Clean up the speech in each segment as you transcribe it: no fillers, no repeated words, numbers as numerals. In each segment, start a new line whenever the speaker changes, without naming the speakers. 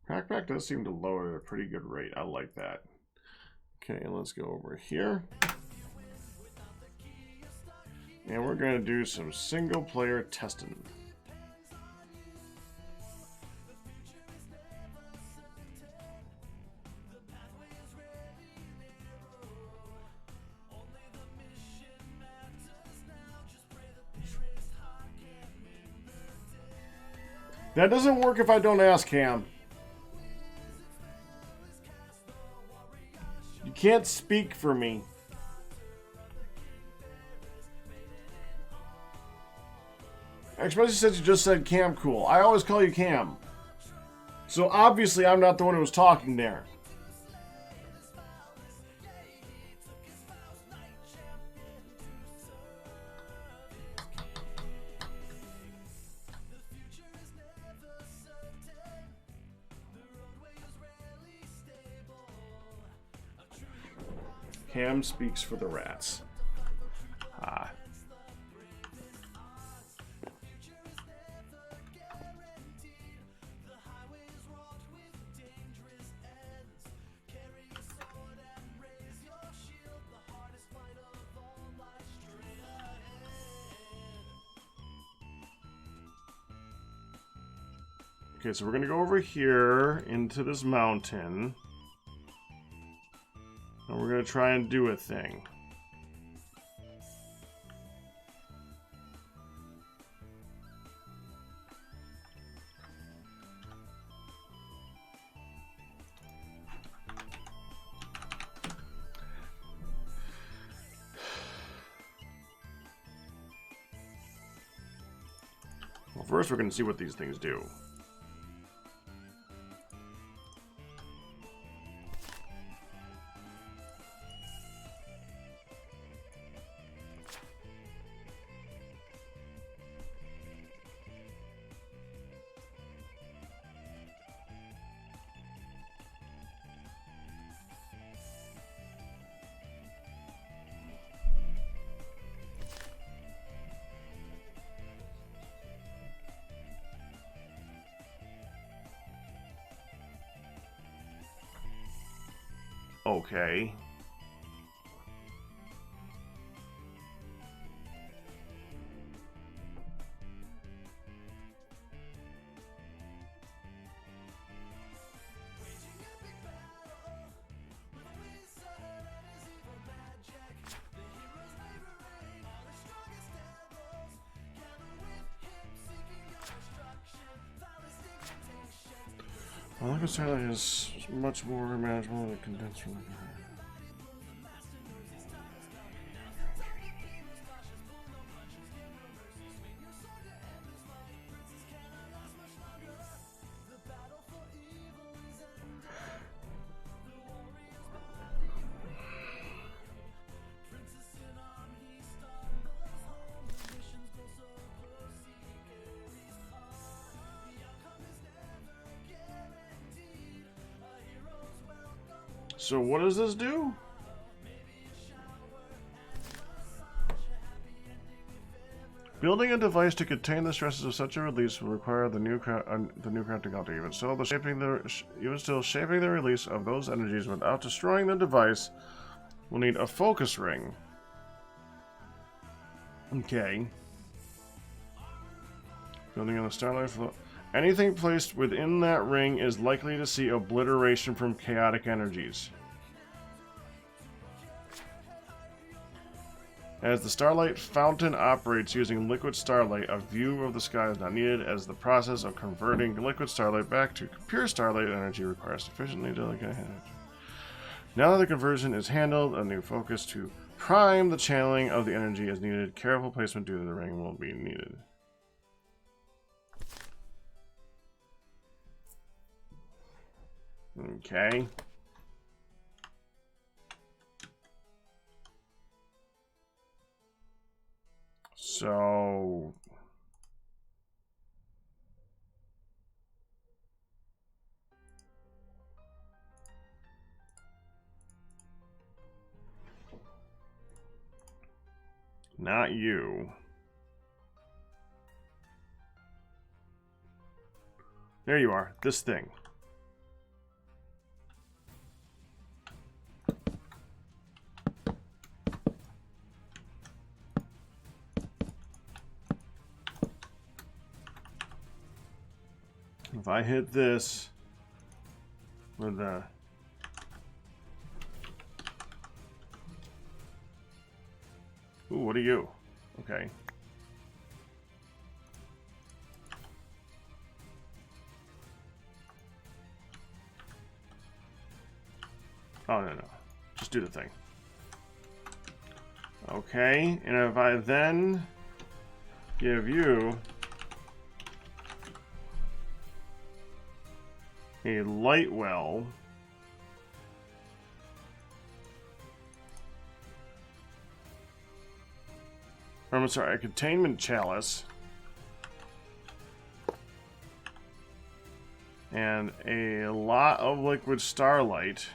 Crackpack does seem to lower at a pretty good rate. I like that. Okay, let's go over here. And we're going to do some single player testing. That doesn't work if I don't ask, Cam. You can't speak for me. Especially since you just said Cam cool. I always call you Cam. So obviously I'm not the one who was talking there. Cam speaks for the rats. Ah. Okay, so we're going to go over here into this mountain. And we're going to try and do a thing. Well, first we're going to see what these things do. Okay. Well, liquid starlight is much more manageable than condensed from So what does this do? Building a device to contain the stresses of such a release will require the new crafting altar. Even still, shaping the release of those energies without destroying the device will need a focus ring. Okay. Building on the starlight flow. Anything placed within that ring is likely to see obliteration from chaotic energies. As the starlight fountain operates using liquid starlight, a view of the sky is not needed, as the process of converting liquid starlight back to pure starlight energy requires sufficiently delicate energy. Now that the conversion is handled, a new focus to prime the channeling of the energy is needed. Careful placement due to the ring will be needed. Okay. So not you. There you are. This thing. I hit this with the... Ooh, what are you? Okay. Oh, no. Just do the thing. Okay, and if I then give you a light well, or I'm sorry, a containment chalice, and a lot of liquid starlight,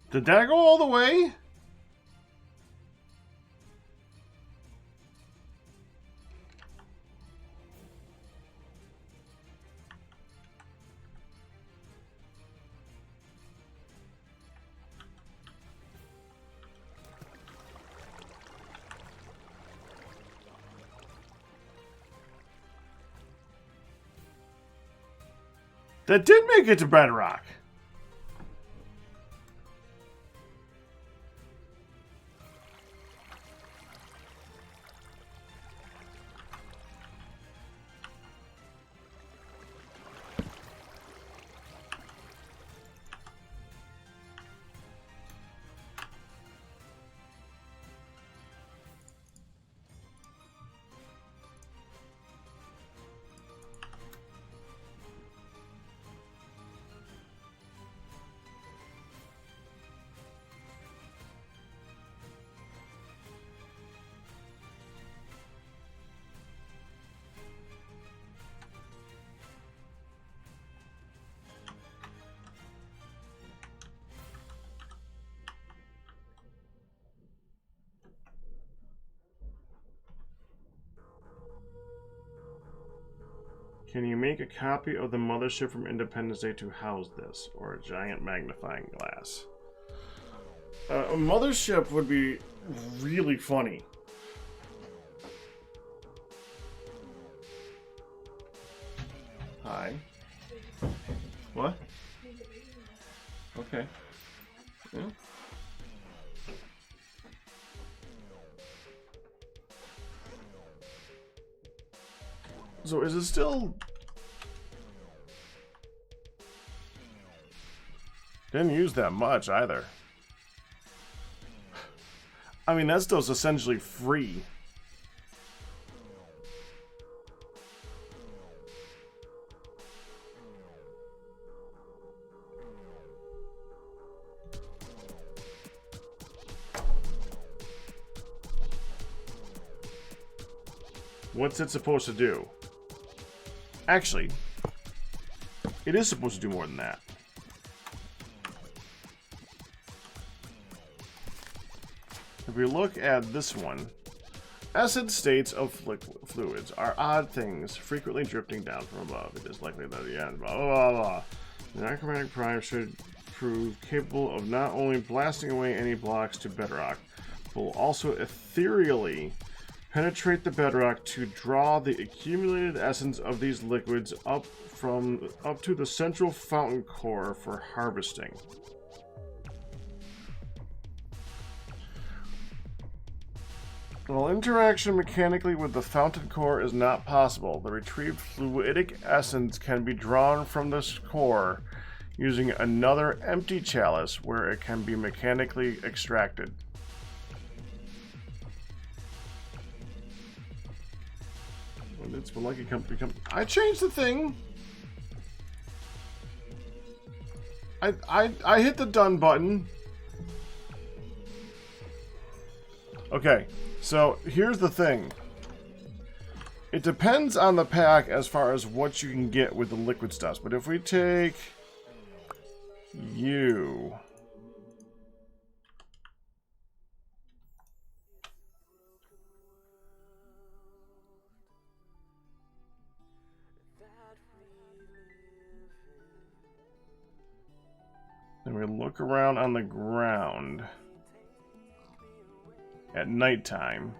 did that go all the way? That did make it to bedrock. Can you make a copy of the mothership from Independence Day to house this? Or a giant magnifying glass? A mothership would be really funny. Hi. What? Okay. Yeah. So is it still... Didn't use that much either. I mean, that still's essentially free. What's it supposed to do? Actually, it is supposed to do more than that. If we look at this one, acid states of fluids are odd things frequently drifting down from above. It is likely that the end, blah, blah, blah, blah. The necromantic prime should prove capable of not only blasting away any blocks to bedrock, but will also ethereally penetrate the bedrock to draw the accumulated essence of these liquids up to the central fountain core for harvesting. While interaction mechanically with the fountain core is not possible, the retrieved fluidic essence can be drawn from this core using another empty chalice where it can be mechanically extracted. It's been like it become. I changed the thing. I hit the done button. Okay, so here's the thing. It depends on the pack as far as what you can get with the liquid stuff. But if we take you. And we look around on the ground at nighttime.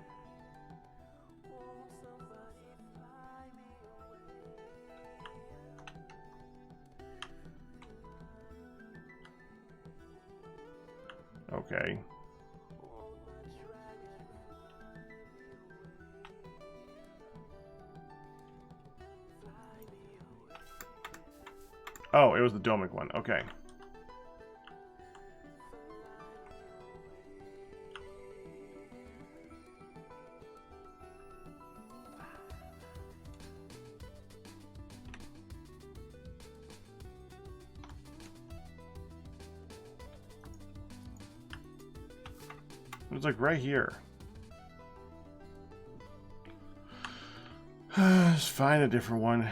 Okay. Oh, it was the Domic one. Okay. It's like right here. Let's find a different one.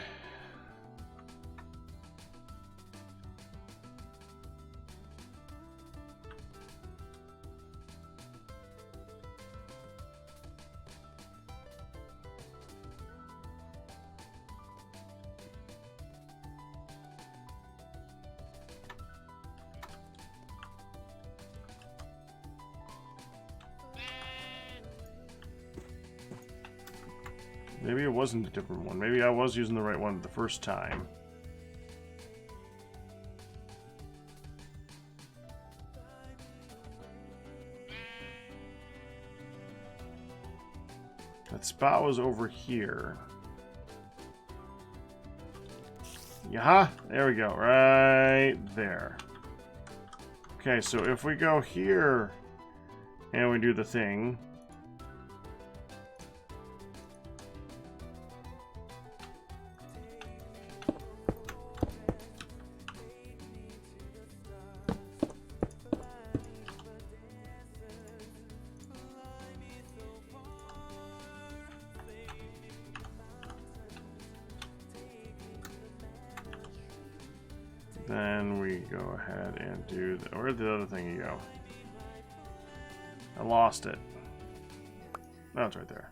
Maybe it wasn't a different one. Maybe I was using the right one the first time. That spot was over here. Yaha! There we go. Right there. Okay, so if we go here and we do the thing. Then we go ahead and do the, where'd the other thing go? I lost it. No, it's right there.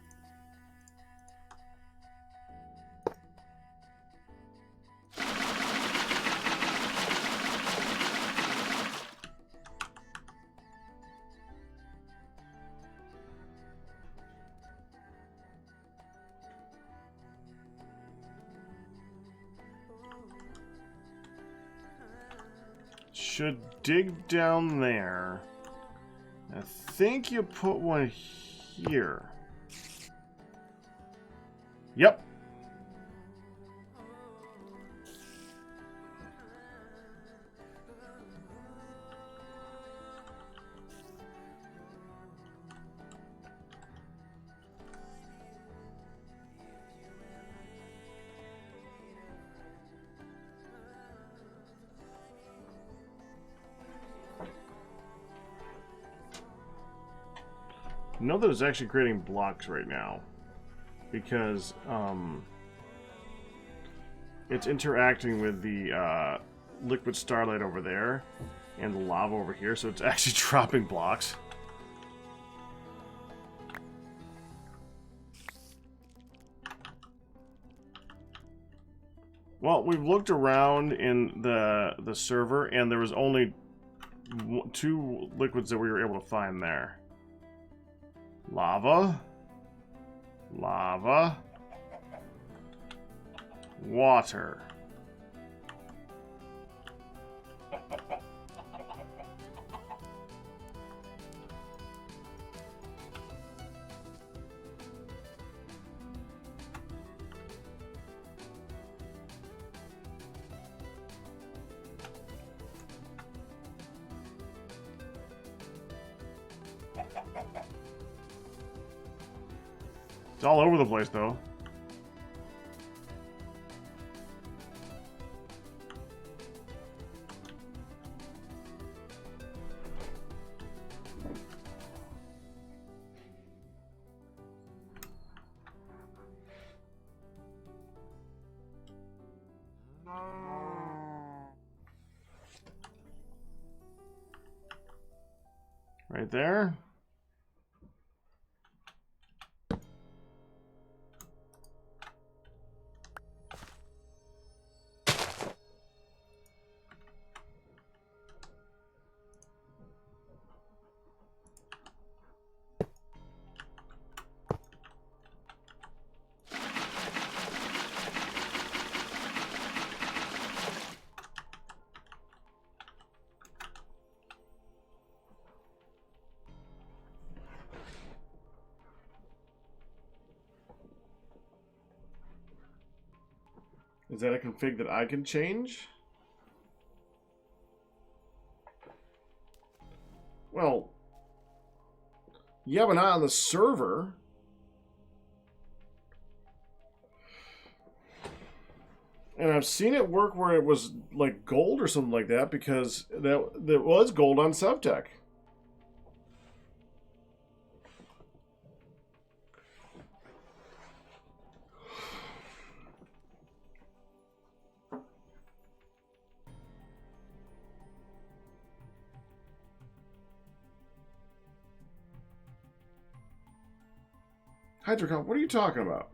Should dig down there. I think you put one here. Yep. Know that it's actually creating blocks right now because it's interacting with the liquid starlight over there and the lava over here, so it's actually dropping blocks. Well, we've looked around in the server and there was only 2 liquids that we were able to find there. Lava, lava, water. It's all over the place, though. Right there. Is that a config that I can change? Well, yeah, but not on the server. And I've seen it work where it was like gold or something like that, because that was gold on Subtech. Hydrocom, what are you talking about?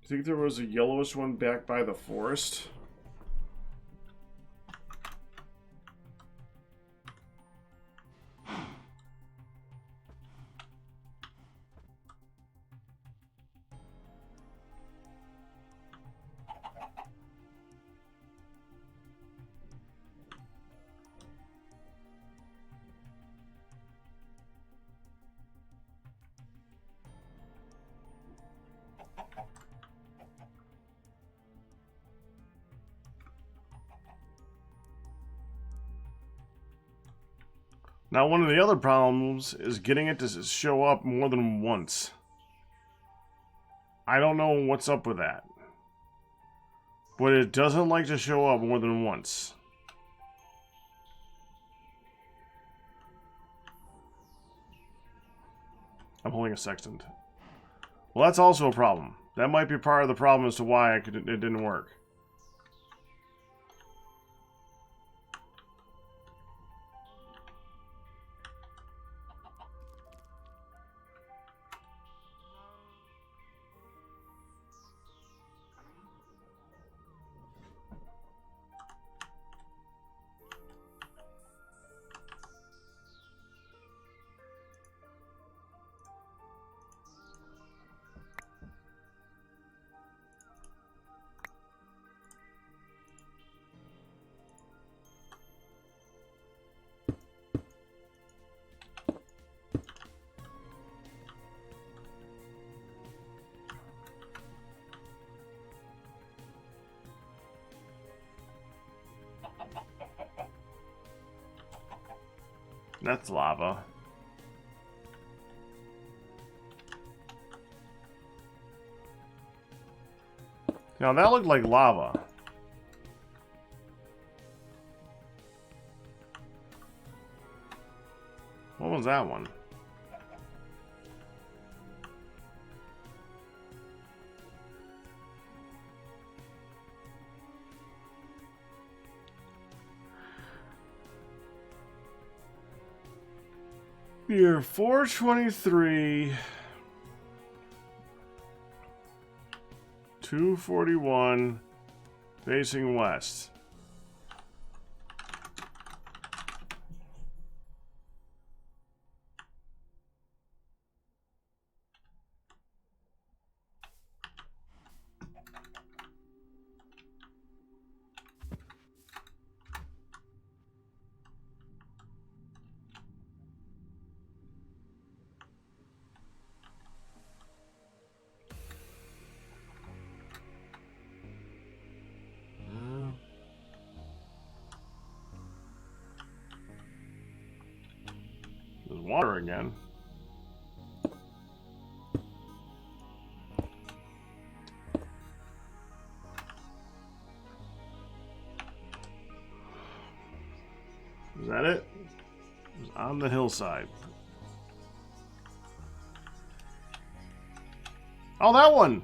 You think there was a yellowish one back by the forest? Now, one of the other problems is getting it to show up more than once. I don't know what's up with that. But it doesn't like to show up more than once. I'm holding a sextant. Well, that's also a problem. That might be part of the problem as to why it didn't work. That's lava. Now that looked like lava. What was that one? Here, 423, 241, facing west. There's water again. Is that it? It was on the hillside. Oh, that one!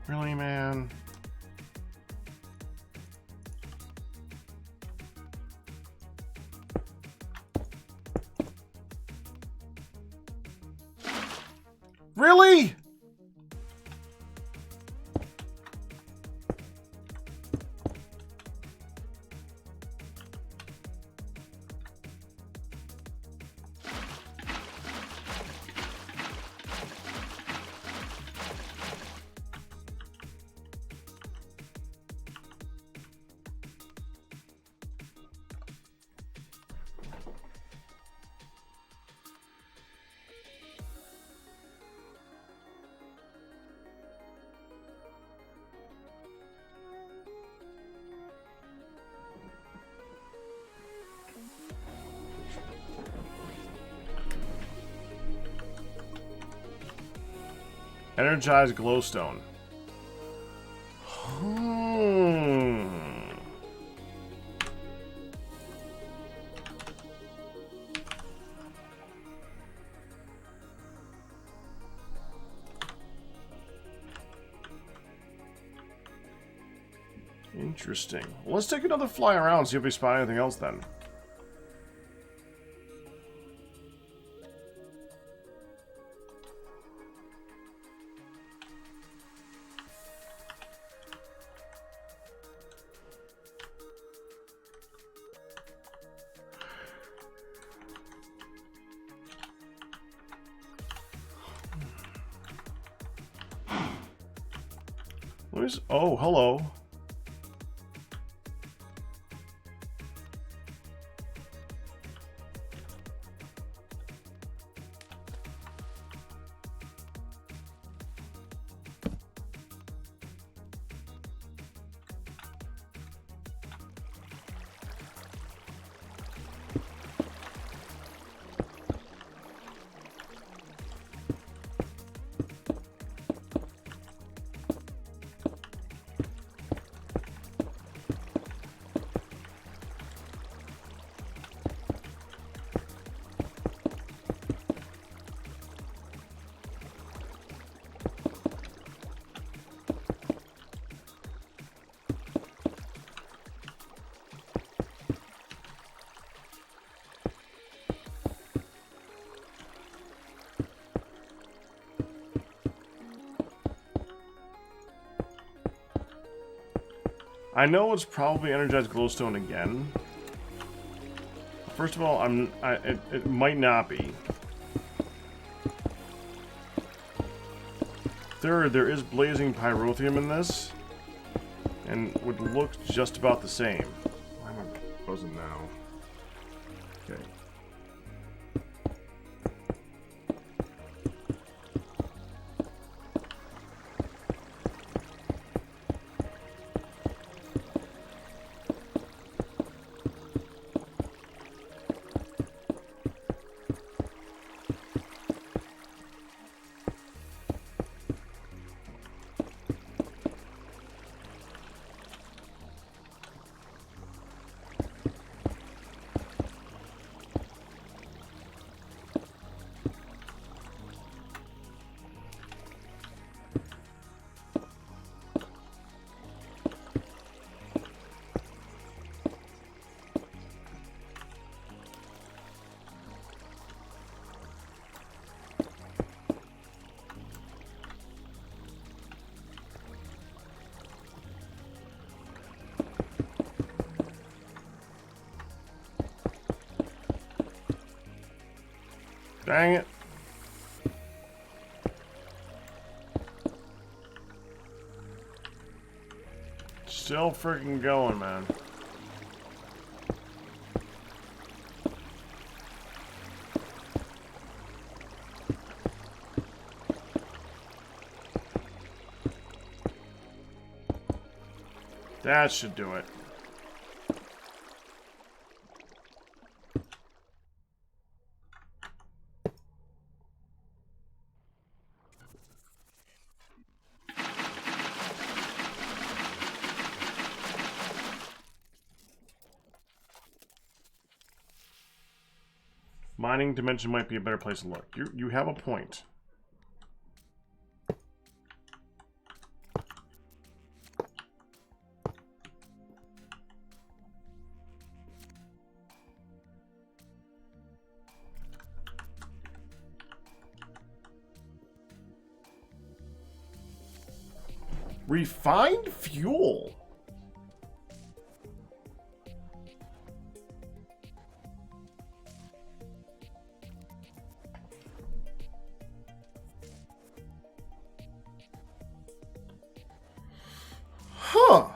Really, man? Really? Energized glowstone. Interesting. Well, let's take another fly around and see if we spot anything else then. Oh, hello. I know it's probably energized glowstone again. First of all, it might not be. Third, there is blazing pyrotheum in this, and would look just about the same. Why am I buzzing now? Okay. Dang it. Still freaking going, man. That should do it. Mining dimension might be a better place to look. You have a point. Refined fuel. Huh.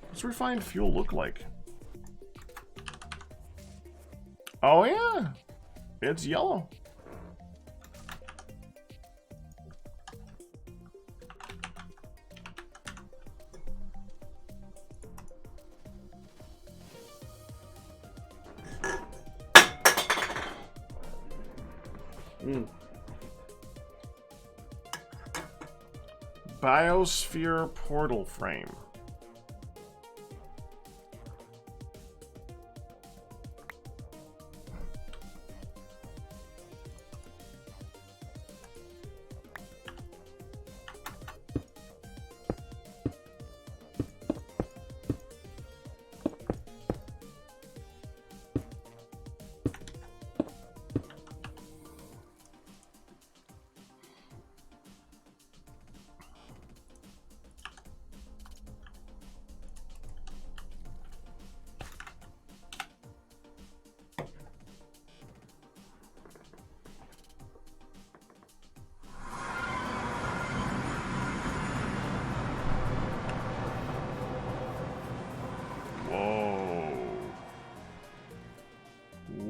What's refined fuel look like? Oh yeah, it's yellow. Biosphere portal frame.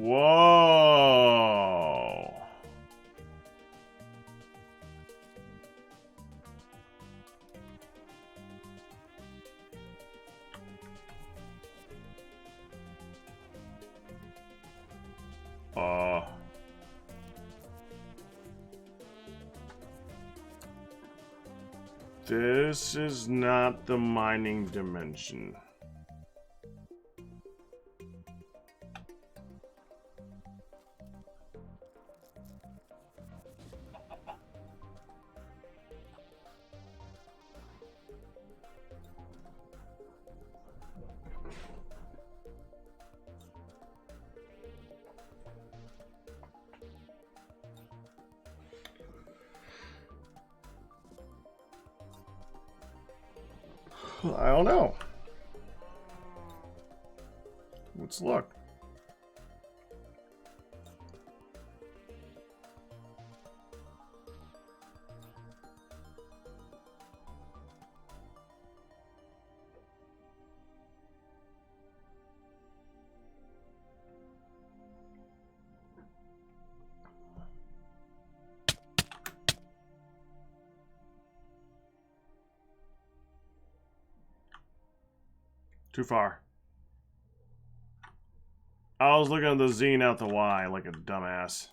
Whoa. This is not the mining dimension. I don't know. Let's look. Too far. I was looking at the Z, not the Y, like a dumbass.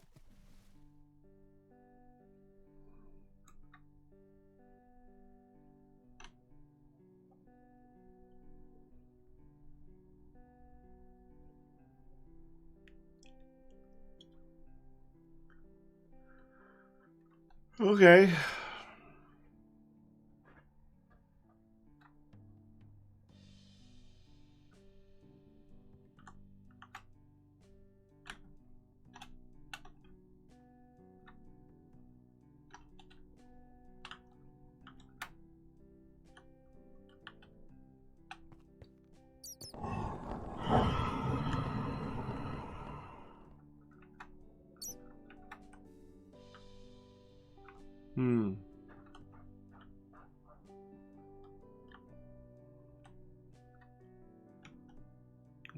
Okay.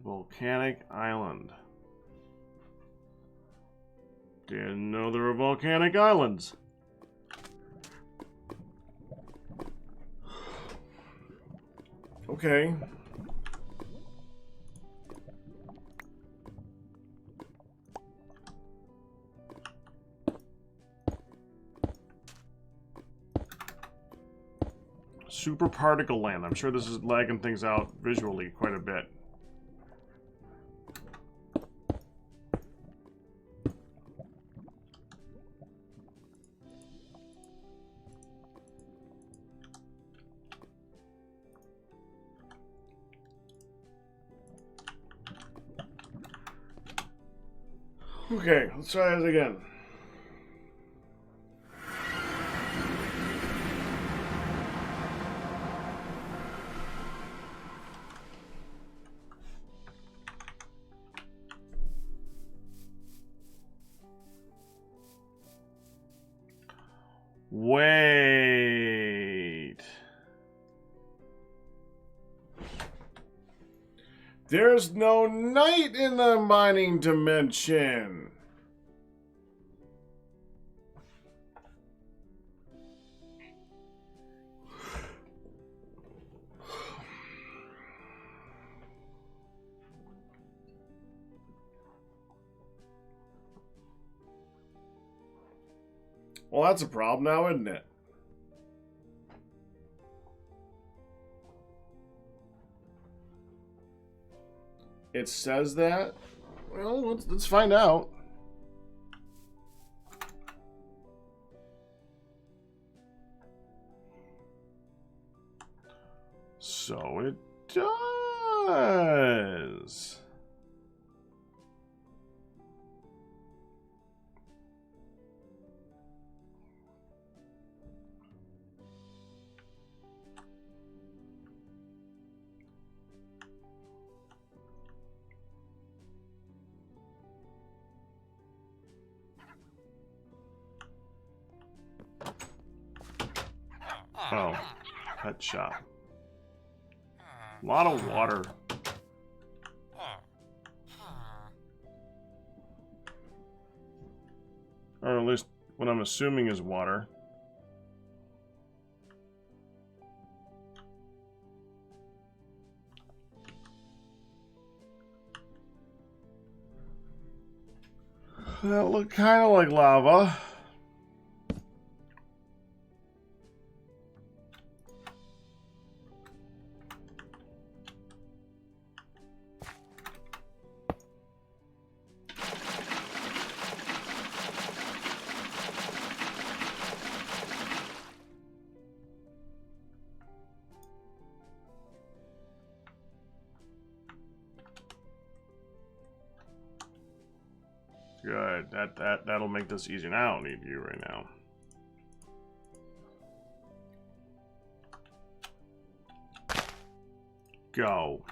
Volcanic Island. Didn't know there were volcanic islands. Okay. Super particle land. I'm sure this is lagging things out visually quite a bit. Okay, let's try this again. Wait. There's no night in the mining dimension. Well, that's a problem now, isn't it? It says that? Well, let's find out. So it does. Oh, pet shop. A lot of water. Or at least what I'm assuming is water. That look kind of like lava. Good. That'll make this easy. Now I don't need you right now. Go.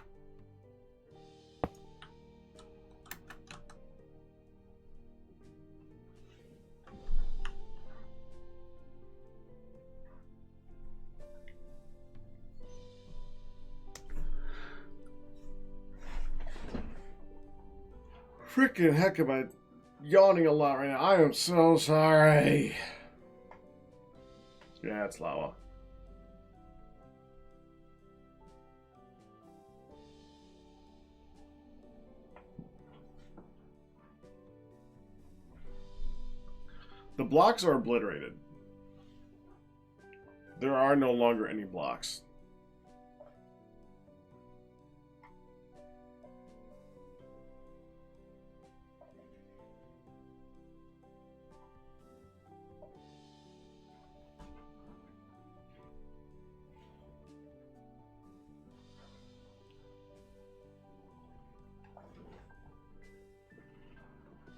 Freaking heck am I yawning a lot right now. I am so sorry. Yeah, it's lava. The blocks are obliterated. There are no longer any blocks.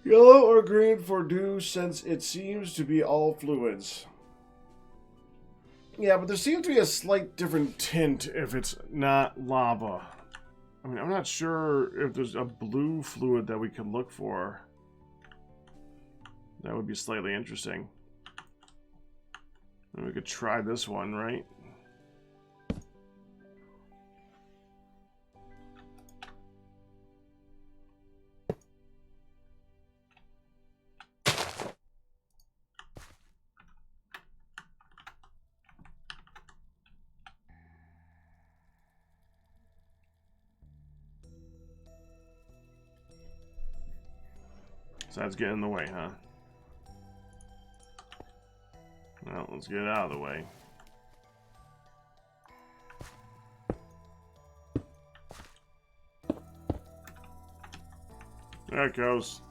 Yellow or green for dew, since it seems to be all fluids. Yeah, but there seems to be a slight different tint if it's not lava. I mean, I'm not sure if there's a blue fluid that we can look for. That would be slightly interesting. And we could try this one, right? So that's getting in the way, huh? Well, let's get it out of the way. There it goes.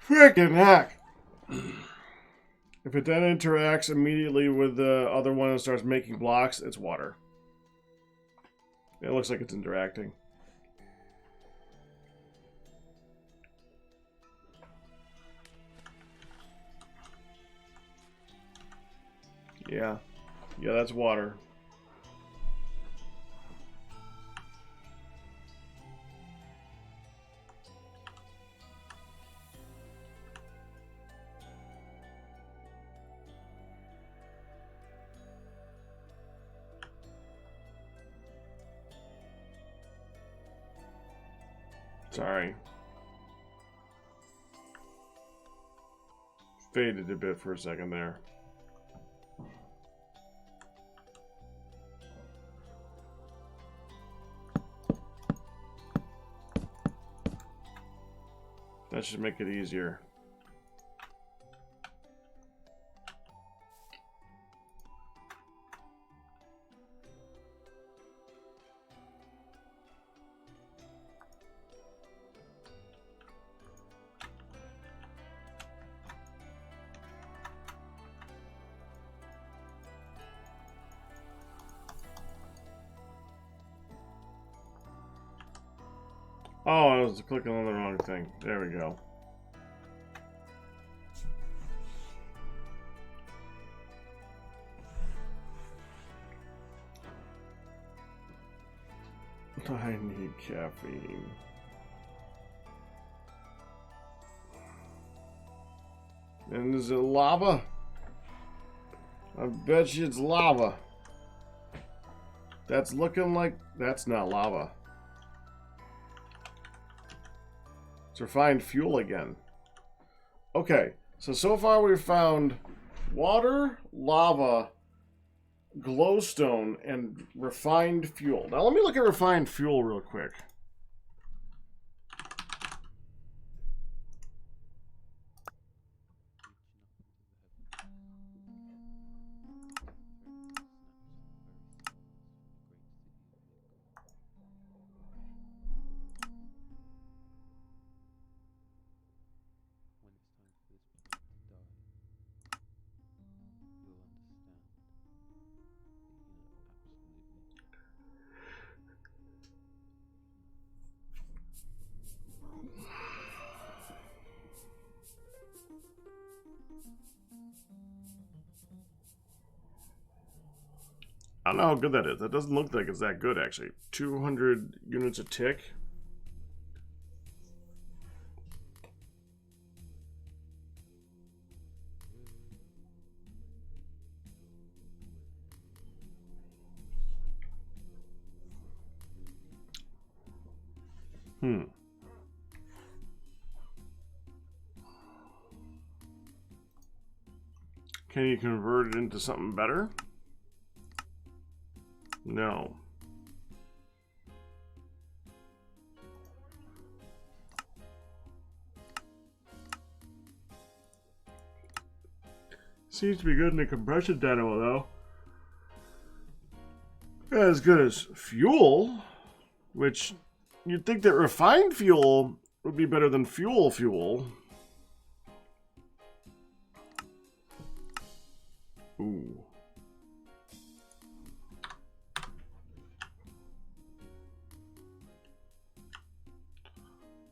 Frickin' heck! If it then interacts immediately with the other one and starts making blocks, it's water. It looks like it's interacting. Yeah. Yeah, that's water. Sorry. Faded a bit for a second there. That should make it easier. Oh, I was clicking on the wrong thing. There we go. I need caffeine. And is it lava? I bet you it's lava. That's looking like... That's not lava. It's refined fuel again. Okay, so far we've found water, lava, glowstone, and refined fuel. Now let me look at refined fuel real quick. I don't know how good that is. That doesn't look like it's that good, actually. 200 units a tick. Can you convert it into something better? No. Seems to be good in a compression dynamo, though. Not as good as fuel, which you'd think that refined fuel would be better than fuel. Ooh.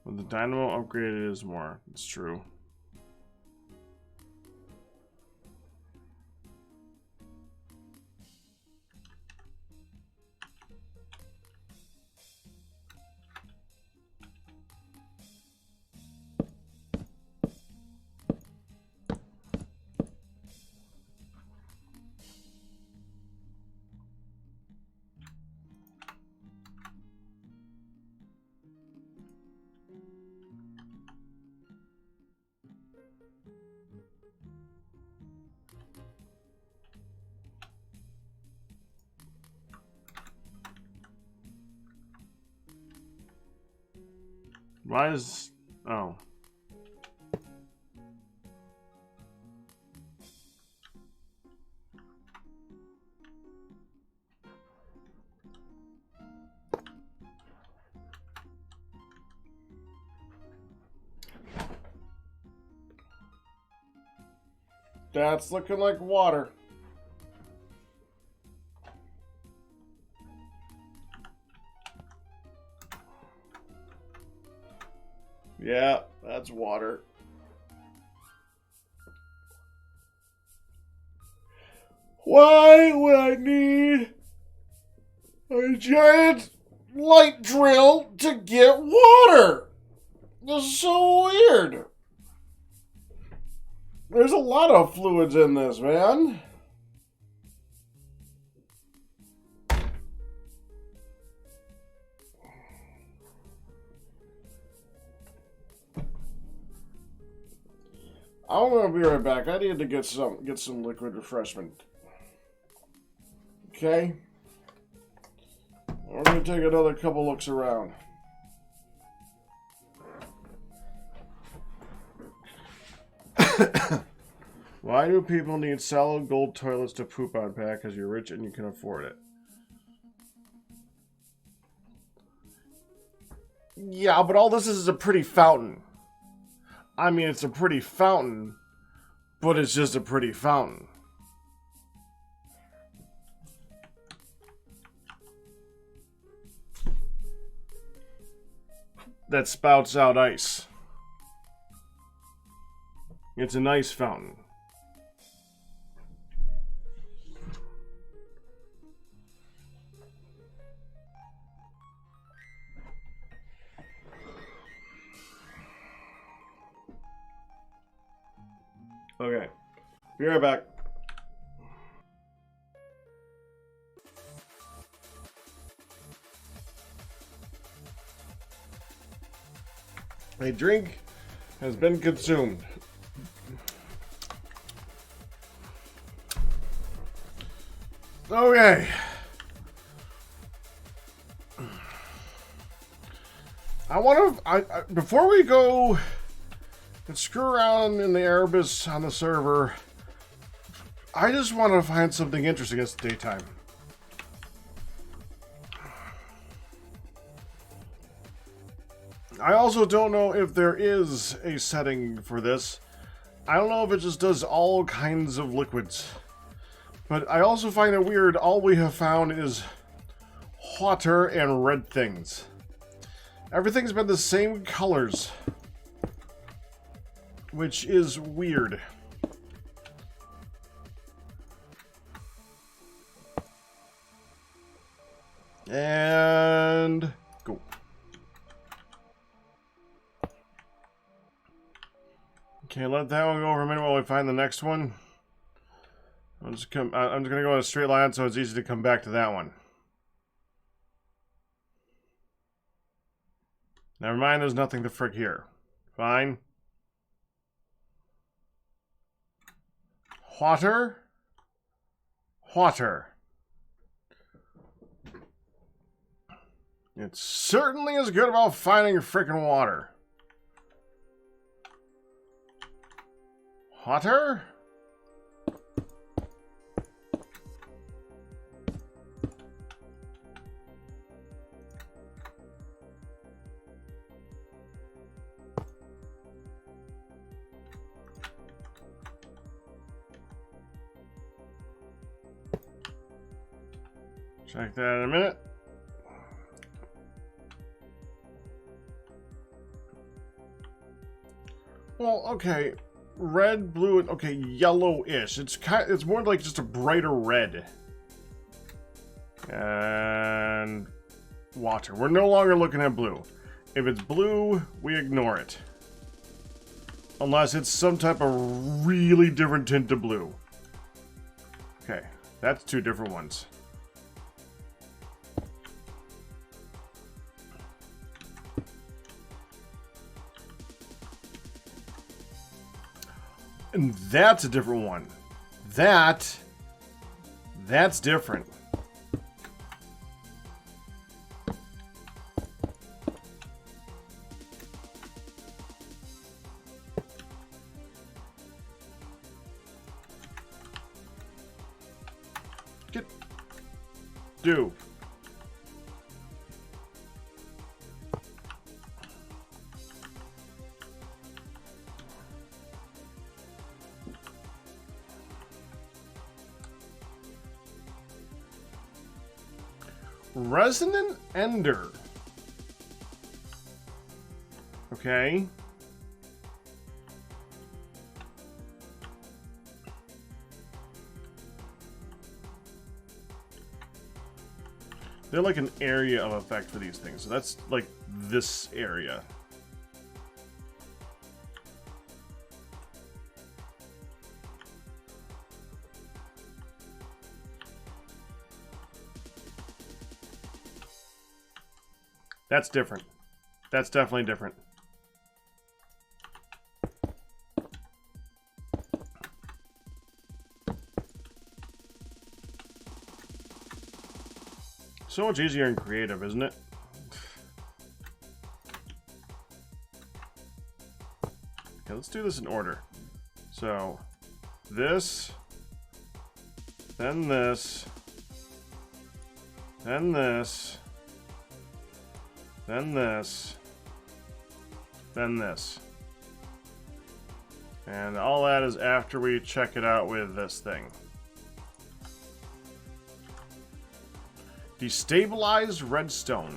When the dynamo upgraded is more. It's true. Why is... Oh. That's looking like water. Yeah, that's water. Why would I need a giant light drill to get water? This is so weird. There's a lot of fluids in this, man. I'm gonna be right back. I need to get some liquid refreshment. Okay. We're gonna take another couple looks around. Why do people need solid gold toilets to poop on, Pat? Because you're rich and you can afford it. Yeah, but all this is a pretty fountain. I mean, it's a pretty fountain, but it's just a pretty fountain. That spouts out ice. It's an ice fountain. Okay. Be right back. A drink has been consumed. Okay. I want to... before we go and screw around in the Erebus on the server, I just want to find something interesting. It's daytime. I also don't know if there is a setting for this. I don't know if it just does all kinds of liquids. But I also find it weird, all we have found is water and red things. Everything's been the same colors, which is weird. And go. Okay, let that one go for a minute while we find the next one. I'm just gonna go in a straight line so it's easy to come back to that one. Never mind, there's nothing to frick here. Fine. Water. Water. It certainly is good about finding frickin' water. Water? Check that in a minute. Well, okay. Red, blue, and okay, yellow-ish. It's more like just a brighter red. And water. We're no longer looking at blue. If it's blue, we ignore it. Unless it's some type of really different tint of blue. Okay, that's two different ones. And that's a different one. That's different. Do. Resonant Ender. Okay. They're like an area of effect for these things. So that's like this area. That's different. That's definitely different. So much easier in creative, isn't it? Okay, let's do this in order. So, this, then this, then this, then this, then this. And all that is after we check it out with this thing. Destabilized redstone.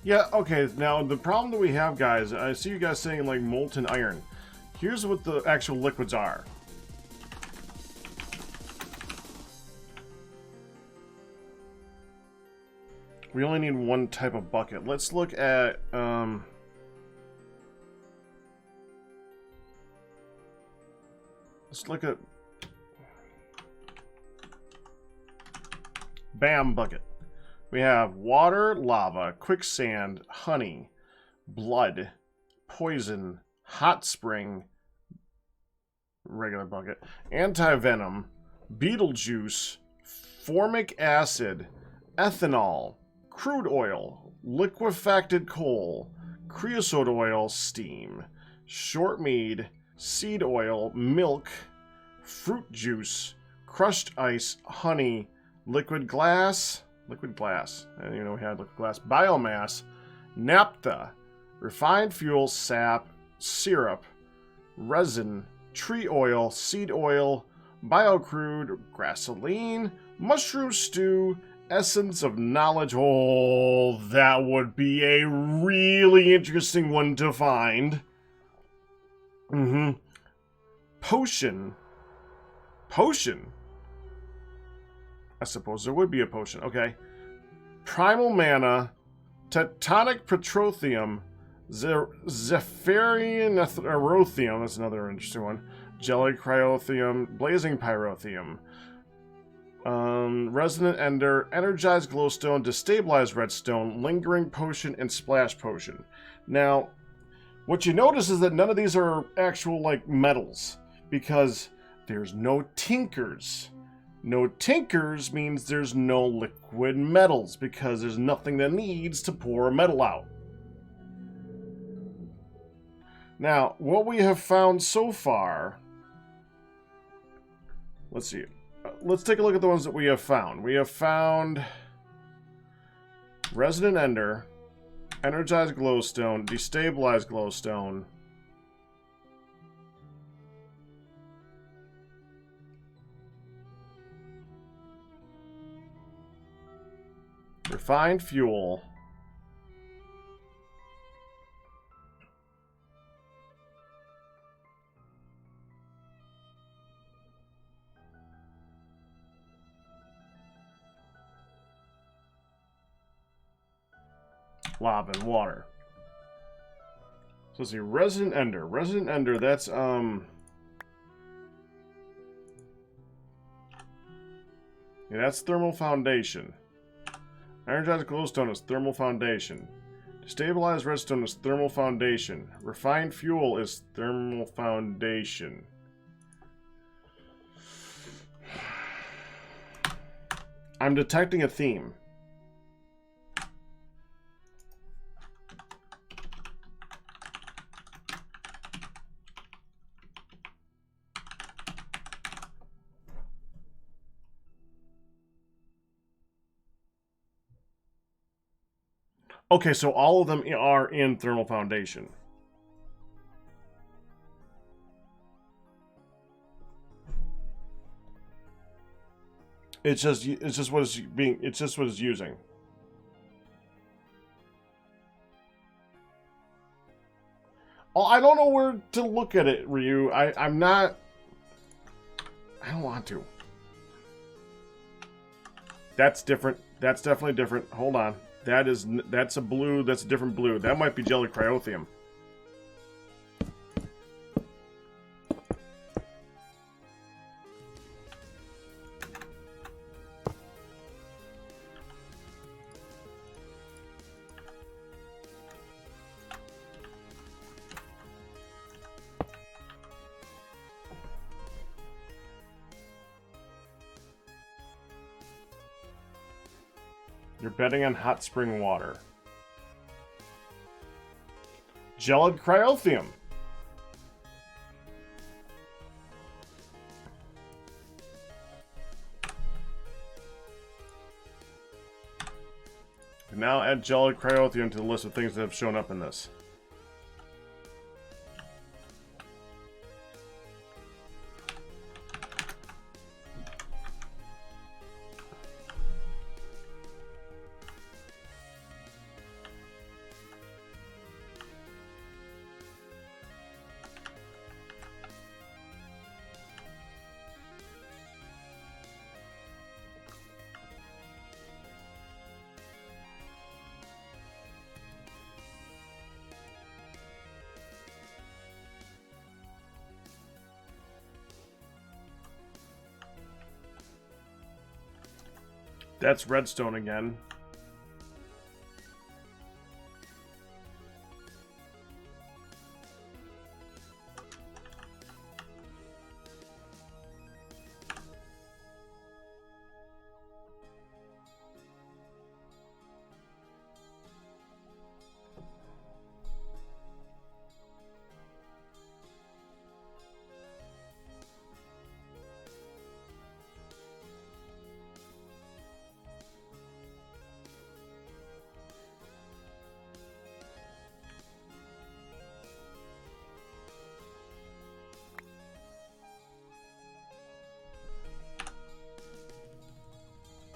Yeah, okay, now the problem that we have, guys, I see you guys saying like molten iron. Here's what the actual liquids are. We only need one type of bucket. Let's look at, let's look at BAM bucket. We have water, lava, quicksand, honey, blood, poison, hot spring, regular bucket, anti-venom, beetle juice, formic acid, ethanol, crude oil, liquefacted coal, creosote oil, steam, short mead, seed oil, milk, fruit juice, crushed ice, honey, liquid glass, I didn't even know we had liquid glass, biomass, naphtha, refined fuel, sap, syrup, resin, tree oil, seed oil, biocrude, gasoline, mushroom stew, essence of knowledge. Oh, that would be a really interesting one to find. Potion. I suppose there would be a potion. Okay. Primal mana, tectonic petrothium, Zephyrian erothium. That's another interesting one. Jelly cryothium, blazing pyrothium. Resonant Ender, Energized Glowstone, Destabilized Redstone, Lingering Potion, and Splash Potion. Now, what you notice is that none of these are actual, like, metals, because there's no tinkers. No tinkers means there's no liquid metals, because there's nothing that needs to pour a metal out. Now, what we have found so far... Let's see. Let's take a look at the ones that we have found. We have found Resonant Ender, Energized Glowstone, Destabilized Glowstone, Refined Fuel, lava and water. So let's see, Resonant Ender. Resonant Ender, that's yeah, that's Thermal Foundation. Energized Glowstone is Thermal Foundation. Destabilized Redstone is Thermal Foundation. Refined Fuel is Thermal Foundation. I'm detecting a theme. Okay, so all of them are in thermal foundation. It's just what it's using. Oh, I don't know where to look at it, Ryu. I'm not. I don't want to. That's different. That's definitely different. Hold on. That's a blue. That's a different blue. That might be jelly cryothium. You're betting on hot spring water. Gelid cryothium. And now add gelid cryothium to the list of things that have shown up in this. That's redstone again.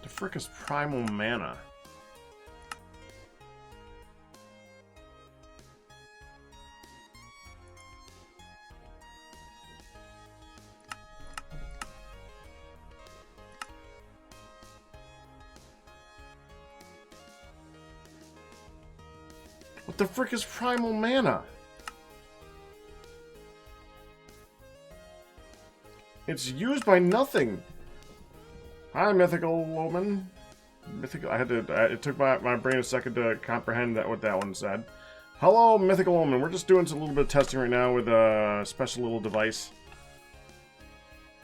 The frick is primal mana? What the frick is primal mana? It's used by nothing. Hi, Mythical Woman. Mythical. It took my brain a second to comprehend what that one said. Hello, Mythical Woman. We're just doing a little bit of testing right now with a special little device,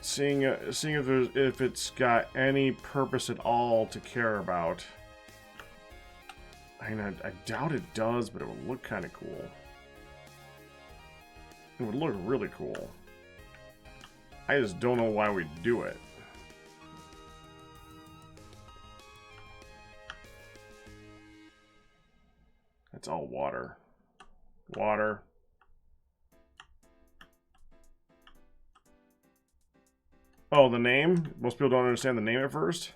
seeing if it's got any purpose at all to care about. I mean, I doubt it does, but it would look kind of cool. It would look really cool. I just don't know why we do it. It's all water. Water. Oh, the name? Most people don't understand the name at first.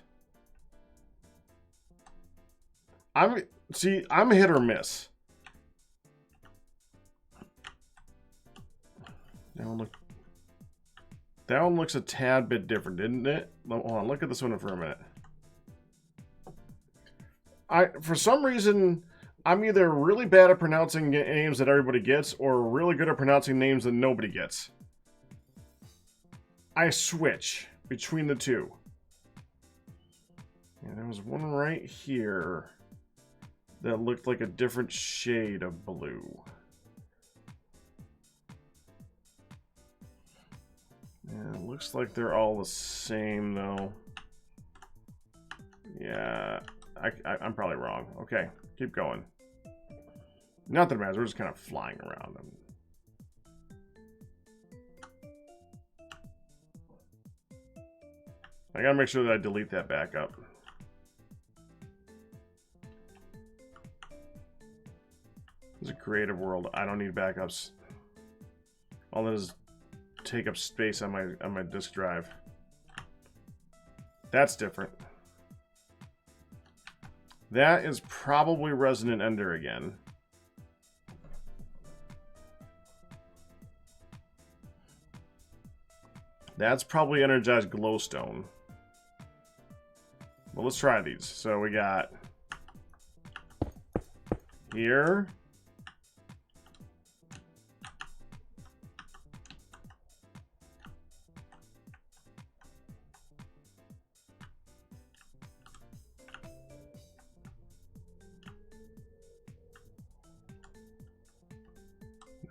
I'm a hit or miss. That one looks a tad bit different, didn't it? Hold on, look at this one for a minute. For some reason, I'm either really bad at pronouncing names that everybody gets, or really good at pronouncing names that nobody gets. I switch between the two. Yeah, there was one right here that looked like a different shade of blue. Yeah, it looks like they're all the same, though. Yeah, I'm probably wrong. Okay, keep going. Not that it matters, we're just kind of flying around them. I gotta make sure that I delete that back up. It's a creative world. I don't need backups. All that is take up space on my disk drive. That's different. That is probably Resonant Ender again. That's probably Energized Glowstone. Well, let's try these. So we got here.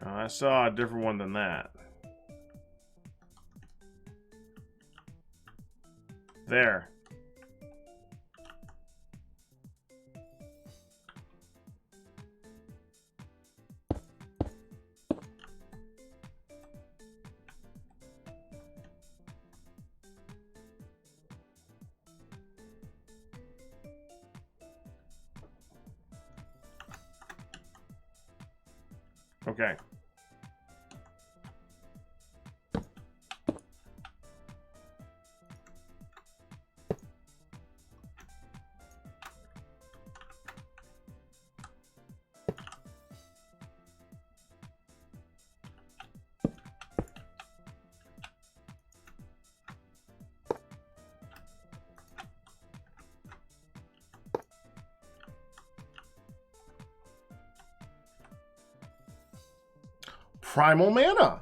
I saw a different one than that. There. Okay. Primal Mana.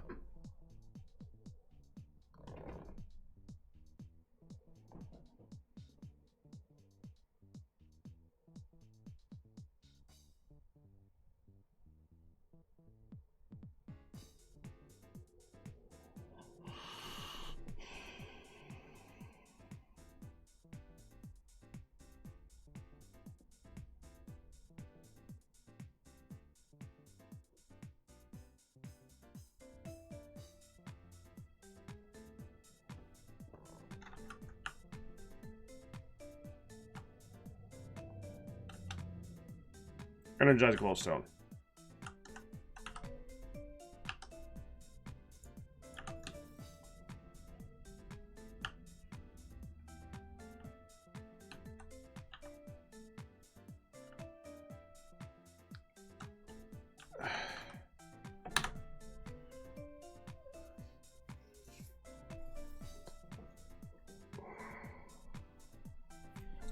Energized Glowstone.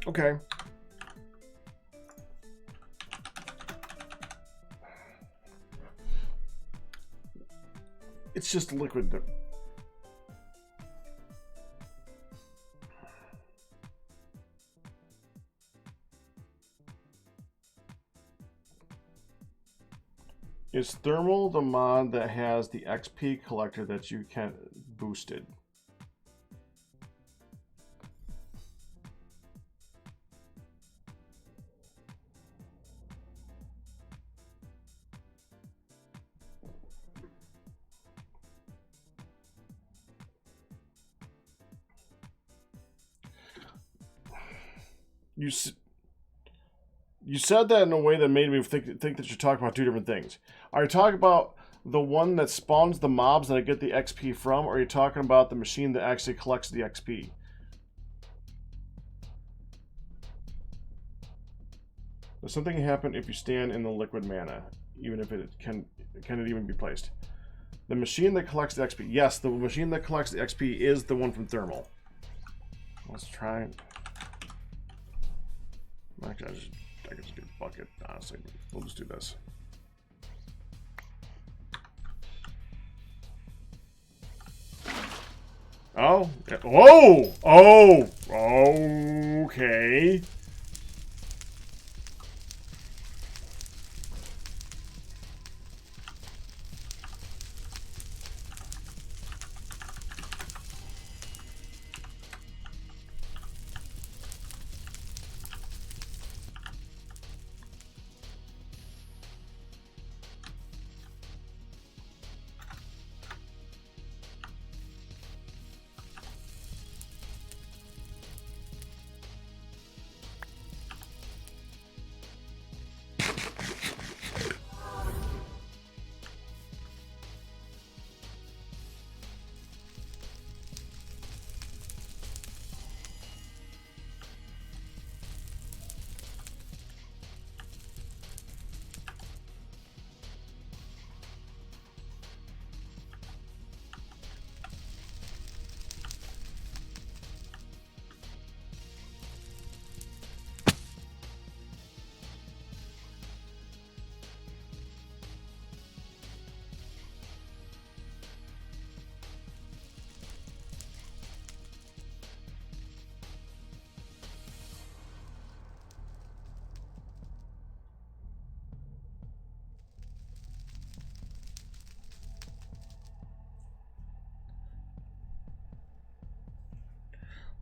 Okay. It's just liquid. Is Thermal the mod that has the XP collector that you can boosted? You said that in a way that made me think that you're talking about two different things. Are you talking about the one that spawns the mobs that I get the XP from, or are you talking about the machine that actually collects the XP? Does something happen if you stand in the liquid mana, even if it can it even be placed? The machine that collects the XP. Yes, the machine that collects the XP is the one from Thermal. Let's try it. Actually, I could just do bucket, honestly. We'll just do this. Oh. Whoa! Oh! Okay.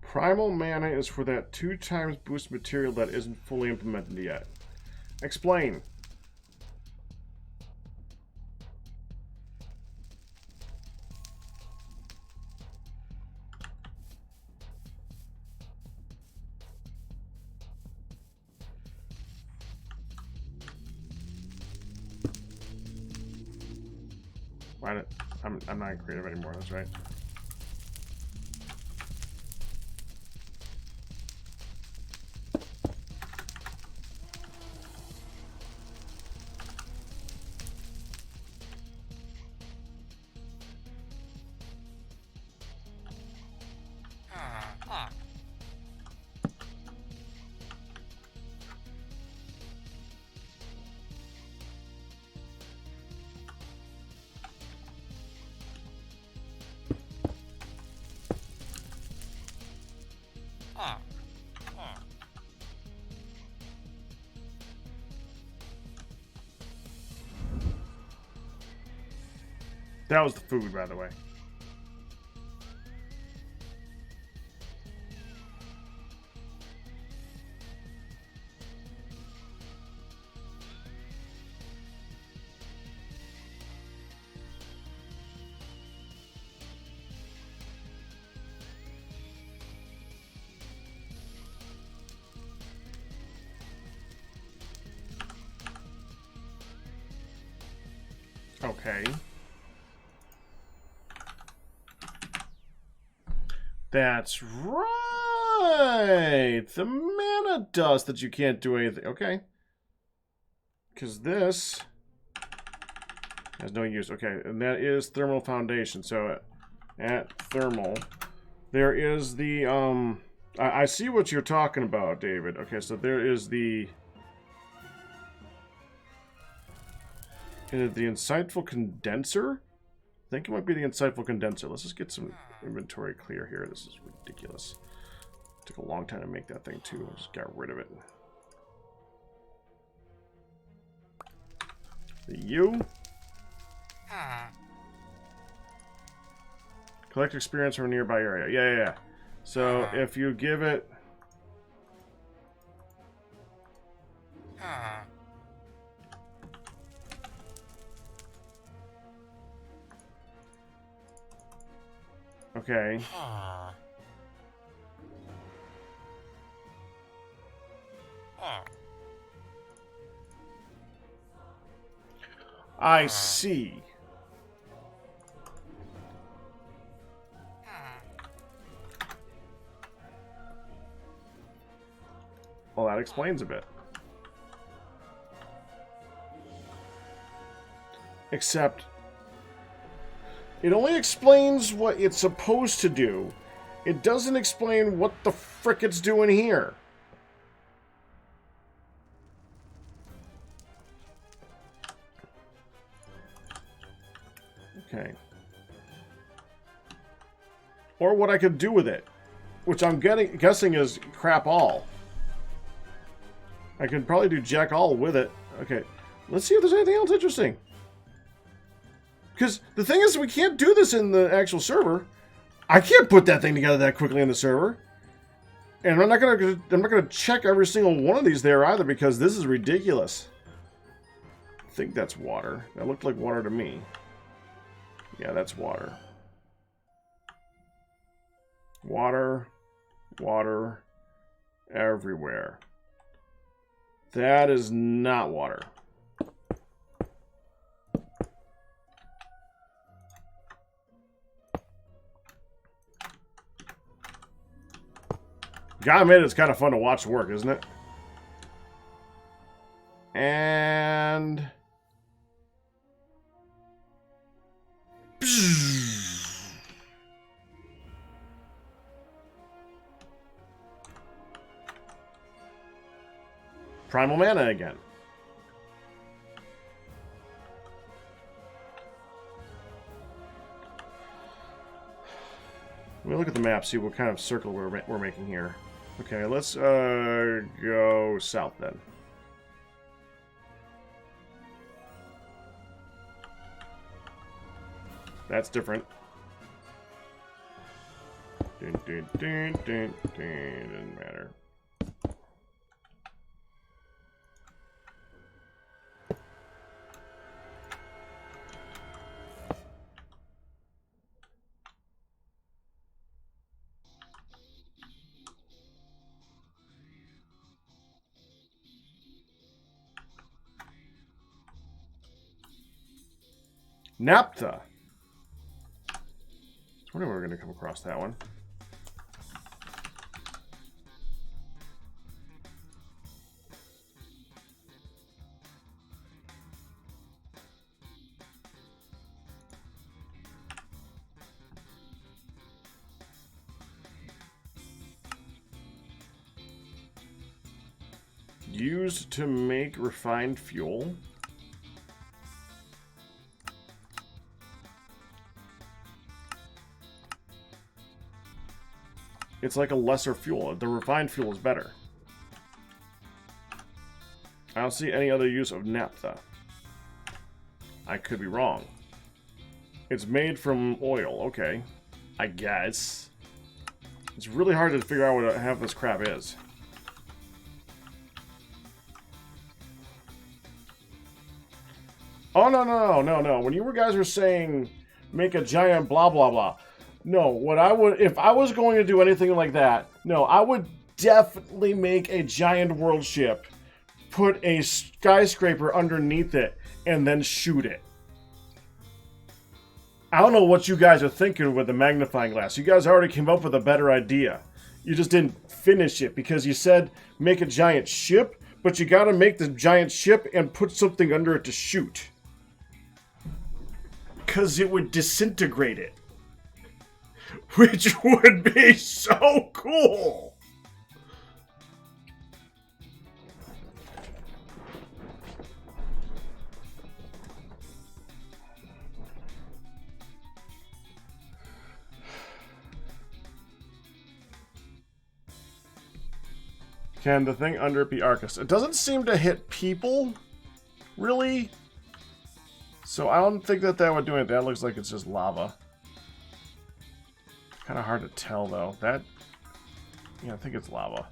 Primal mana is for that 2 times boost material that isn't fully implemented yet. Explain. Why did, I'm not creative anymore, that's right. That was the food, by the way. Okay. That's right! The mana dust that you can't do anything. Okay. Because this has no use. Okay, and that is thermal foundation. So at thermal, there is the, I see what you're talking about, David. Okay, so there is the insightful condenser? I think it might be the insightful condenser. Let's just get some inventory clear here. This is ridiculous. Took a long time to make that thing too. I just got rid of it. The U. Collect experience from a nearby area. Yeah. So if you give it... Okay. I see. Well, that explains a bit. Except, it only explains what it's supposed to do. It doesn't explain what the frick it's doing here. Okay. Or what I could do with it. Which I'm guessing is crap all. I could probably do jack all with it. Okay. Let's see if there's anything else interesting. Because the thing is, we can't do this in the actual server. I can't put that thing together that quickly in the server. And I'm not gonna check every single one of these there either, because this is ridiculous. I think that's water. That looked like water to me. Yeah, that's water. Water, water, everywhere. That is not water. Gotta admit, it's kind of fun to watch work, isn't it? And... Primal mana again. We'll look at the map, see what kind of circle we're making here. Okay, let's go south then. That's different. Doesn't matter. Naphtha. I wonder if we're going to come across that one. Used to make refined fuel. It's like a lesser fuel. The refined fuel is better. I don't see any other use of naphtha. I could be wrong. It's made from oil. Okay. I guess. It's really hard to figure out what half this crap is. Oh, no. When you guys were saying make a giant blah, blah, blah. No, what I would, if I was going to do anything like that, no, I would definitely make a giant world ship, put a skyscraper underneath it, and then shoot it. I don't know what you guys are thinking with the magnifying glass. You guys already came up with a better idea. You just didn't finish it because you said make a giant ship, but you gotta make the giant ship and put something under it to shoot. Because it would disintegrate it. Which would be so cool! Can the thing under it be Arcus? It doesn't seem to hit people, really. So I don't think that would do it. That looks like it's just lava. Kind of hard to tell, though. That, yeah, I think it's lava.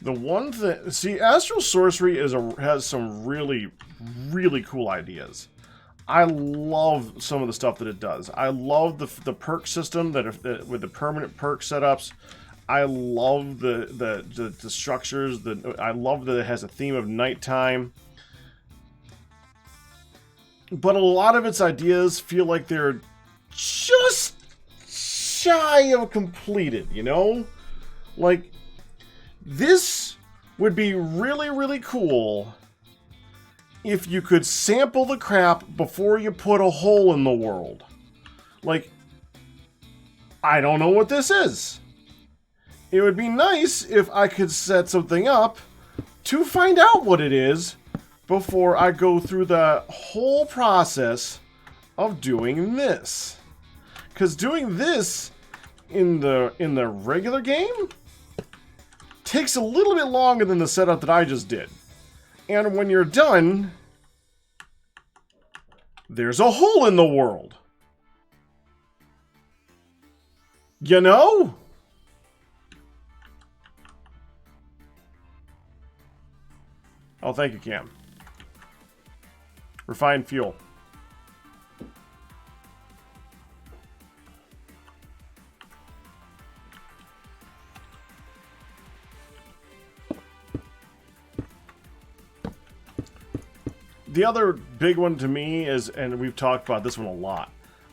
The one thing, see, Astral Sorcery has some really, really cool ideas. I love some of the stuff that it does. I love the perk system with the permanent perk setups. I love the structures. I love that it has a theme of nighttime. But a lot of its ideas feel like they're just shy of completed, you know? Like, this would be really, really cool if you could sample the crap before you put a hole in the world. Like, I don't know what this is. It would be nice if I could set something up to find out what it is before I go through the whole process of doing this. Because doing this in the regular game takes a little bit longer than the setup that I just did. And when you're done, there's a hole in the world. You know? Oh, thank you, Cam. Refined fuel. The other big one to me is, and we've talked about this one a lot,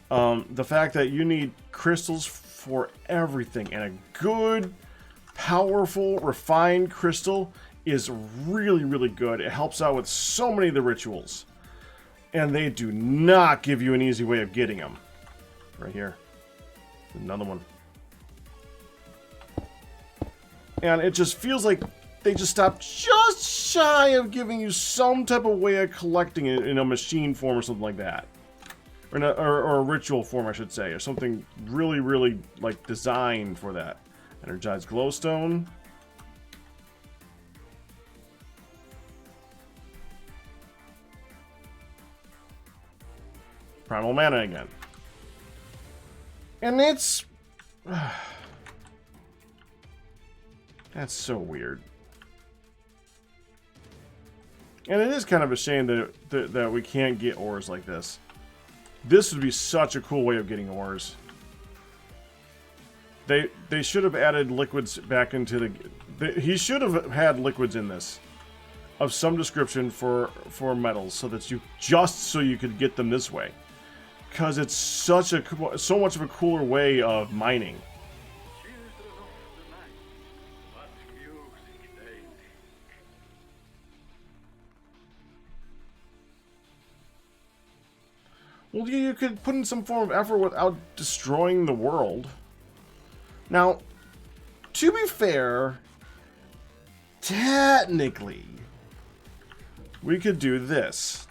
the fact that you need crystals for everything, and a good, powerful, refined crystal is really, really good. It helps out with so many of the rituals. And they do not give you an easy way of getting them. Right here. Another one. And it just feels like they just stopped just shy of giving you some type of way of collecting it in a machine form or something like that. Or a ritual form, I should say. Or something really, really, like, designed for that. Energized glowstone. primal mana again. And it's... that's so weird. And it is kind of a shame that we can't get ores like this. This would be such a cool way of getting ores. They should have added liquids back into the... he should have had liquids in this. Of some description for metals. So that you could get them this way. Because it's so much of a cooler way of mining. Well, you could put in some form of effort without destroying the world. Now, to be fair, technically, we could do this.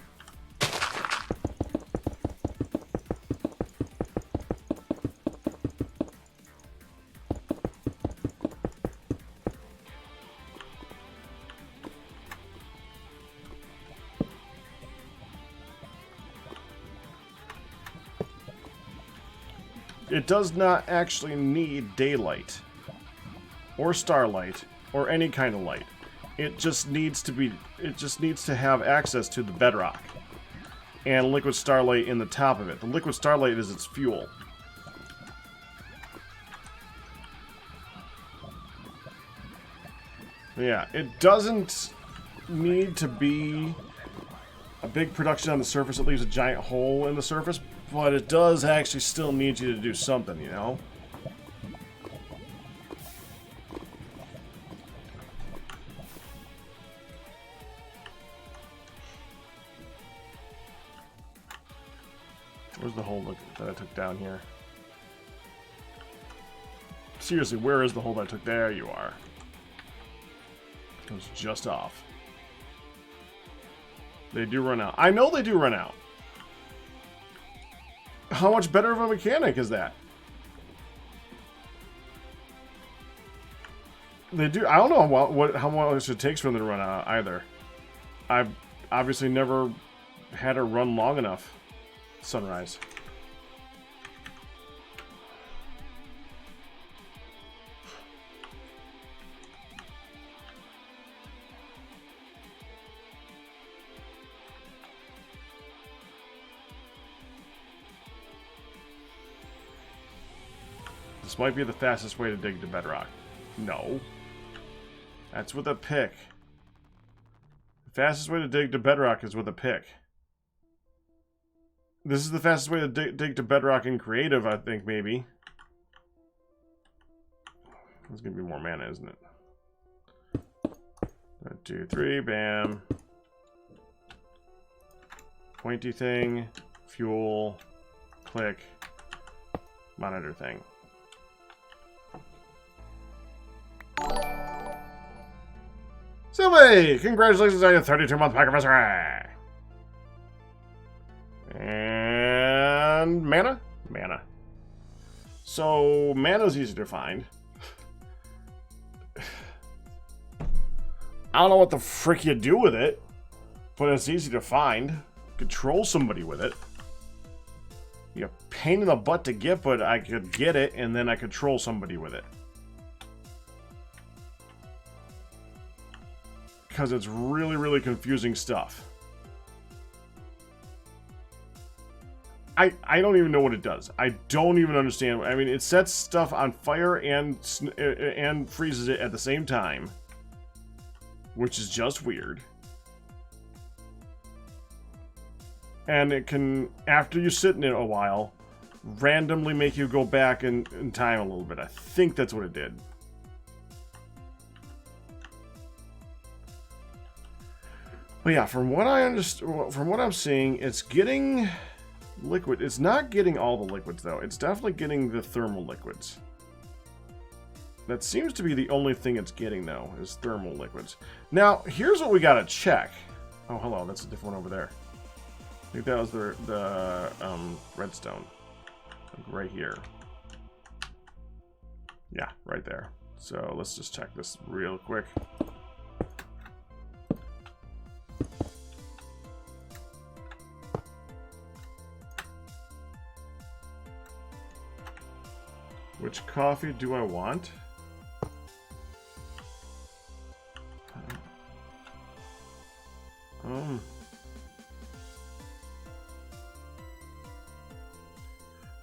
It does not actually need daylight or starlight or any kind of light. It just needs to have access to the bedrock and liquid starlight in the top of it. The liquid starlight is its fuel. Yeah, it doesn't need to be a big production on the surface that leaves a giant hole in the surface, but it does actually still need you to do something, you know? Where's the hole that I took down here? Seriously, where is the hole that I took? There you are. It was just off. They do run out. I know they do run out. How much better of a mechanic is that? They do. I don't know how much it takes for them to run out either. I've obviously never had it run long enough. Sunrise. This might be the fastest way to dig to bedrock. No. That's with a pick. The fastest way to dig to bedrock is with a pick. This is the fastest way to dig to bedrock in creative, I think, maybe. There's gonna be more mana, isn't it? 1, 2, 3, bam. Pointy thing, fuel, click, monitor thing. Sylvie! Congratulations on your 32-month pack anniversary! And mana? Mana. So, mana's easy to find. I don't know what the frick you do with it, but it's easy to find. Control somebody with it. You're a pain in the butt to get, but I could get it, and then I control somebody with it. Because it's really, really confusing stuff. I don't even know what it does. I don't even understand. I mean, it sets stuff on fire and freezes it at the same time. Which is just weird. And it can, after you sit in it a while, randomly make you go back in time a little bit. I think that's what it did. But yeah, from what I understand, from what I'm seeing, it's getting liquid. It's not getting all the liquids though. It's definitely getting the thermal liquids. That seems to be the only thing it's getting though, is thermal liquids. Now, here's what we gotta check. Oh, hello, that's a different one over there. I think that was the redstone. Right here. Yeah, right there. So let's just check this real quick. Which coffee do I want?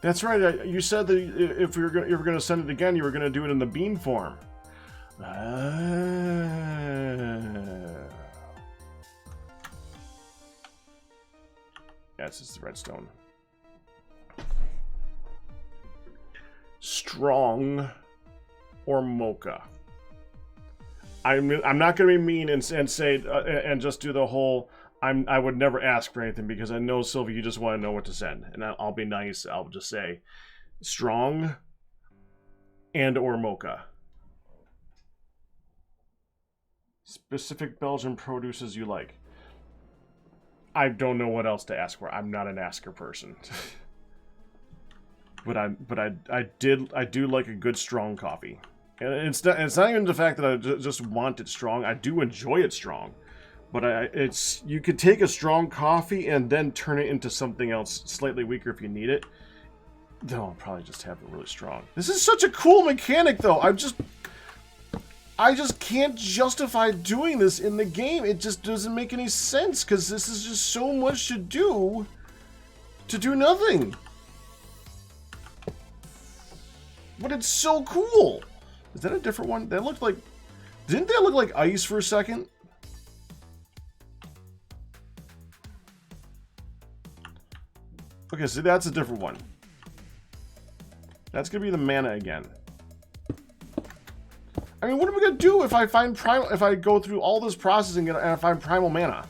That's right. You said that if you were going to send it again, you were going to do it in the bean form. Yes, it's the redstone. Strong or mocha? I'm not going to be mean and say and just do the whole. I would never ask for anything because I know, Sylvie, you just want to know what to send, and I'll be nice. I'll just say strong and or mocha. Specific Belgian produces you like. I don't know what else to ask for. I'm not an asker person. but I do like a good strong coffee. And it's not even the fact that I just want it strong. I do enjoy it strong. But you could take a strong coffee and then turn it into something else slightly weaker if you need it. Then I'll probably just have it really strong. This is such a cool mechanic, though. I just can't justify doing this in the game. It just doesn't make any sense because this is just so much to do nothing. But it's so cool. Is that a different one? That looked like... Didn't that look like ice for a second? Okay, so that's a different one. That's gonna be the mana again. I mean, what am I gonna do if I find primal? If I go through all this processing and I find primal mana?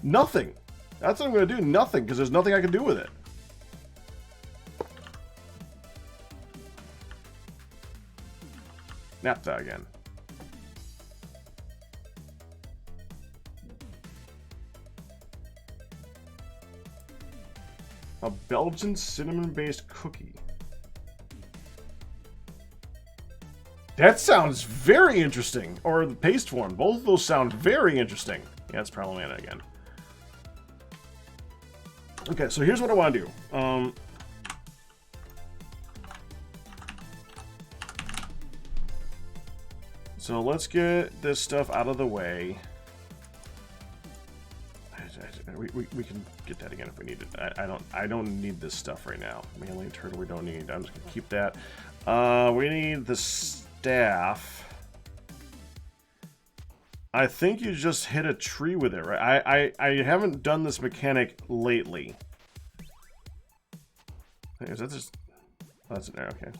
Nothing. That's what I'm gonna do. Nothing, because there's nothing I can do with it. Naphtha again. A Belgian cinnamon-based cookie. That sounds very interesting. Or the paste one. Both of those sound very interesting. Yeah, it's primal mana again. Okay, so here's what I want to do. So let's get this stuff out of the way. We can get that again if we need it. I don't need this stuff right now. Mainly turtle we don't need. I'm just gonna keep that. We need the staff. I think you just hit a tree with it, right? I haven't done this mechanic lately. Is that just... Oh, that's an arrow, okay.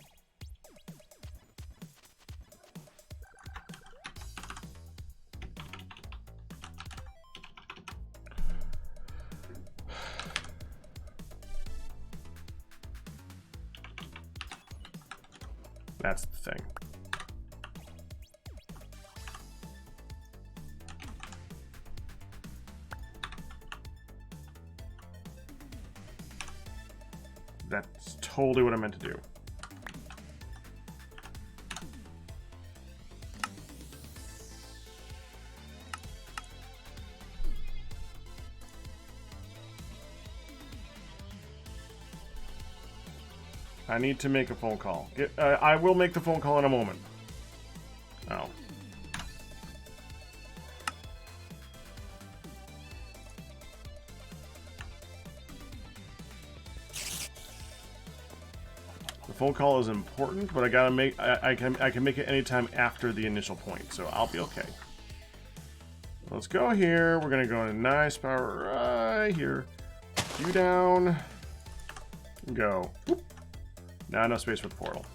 That's the thing. That's totally what I meant to do. I need to make a phone call. I will make the phone call in a moment. Oh. The phone call is important, but I gotta make. I can make it anytime after the initial point, so I'll be okay. Let's go here. We're gonna go in a nice power right here. You down. Go. Whoop. Now enough space for the portal.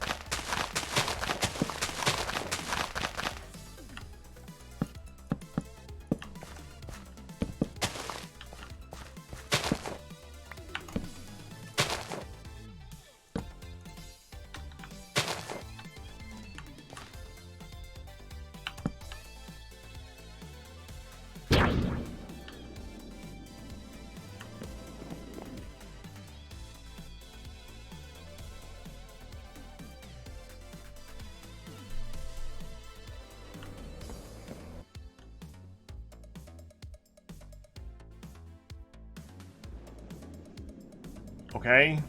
Okay.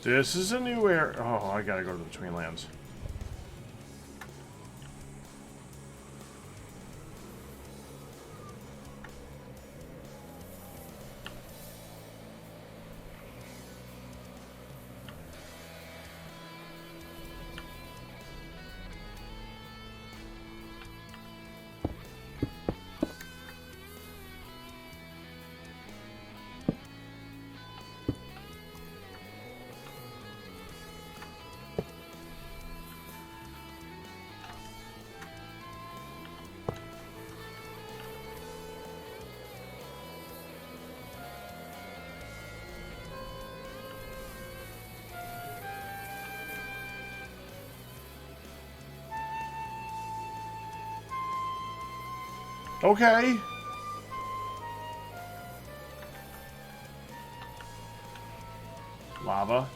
This is a new area. Oh, I gotta go to the Between Lands. Okay. Lava.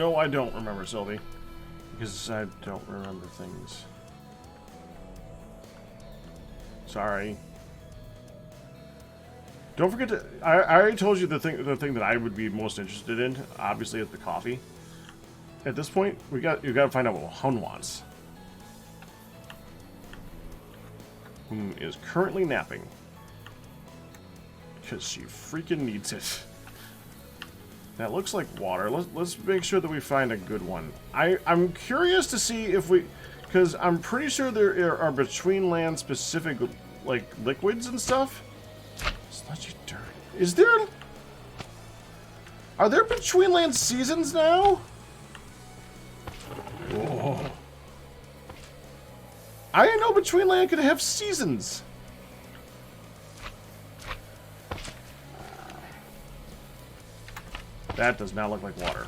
No, I don't remember, Sylvie. Because I don't remember things. Sorry. Don't forget to... I already told you the thing that I would be most interested in, obviously, is the coffee. At this point, you got to find out what Hun wants. Whom is currently napping. Because she freaking needs it. That looks like water. Let's make sure that we find a good one. I'm curious to see if we... Because I'm pretty sure there are Between Land specific, like, liquids and stuff. Sludgy dirt. Is there... Are there Between Land seasons now? Whoa. I didn't know Between Land could have seasons. That does not look like water.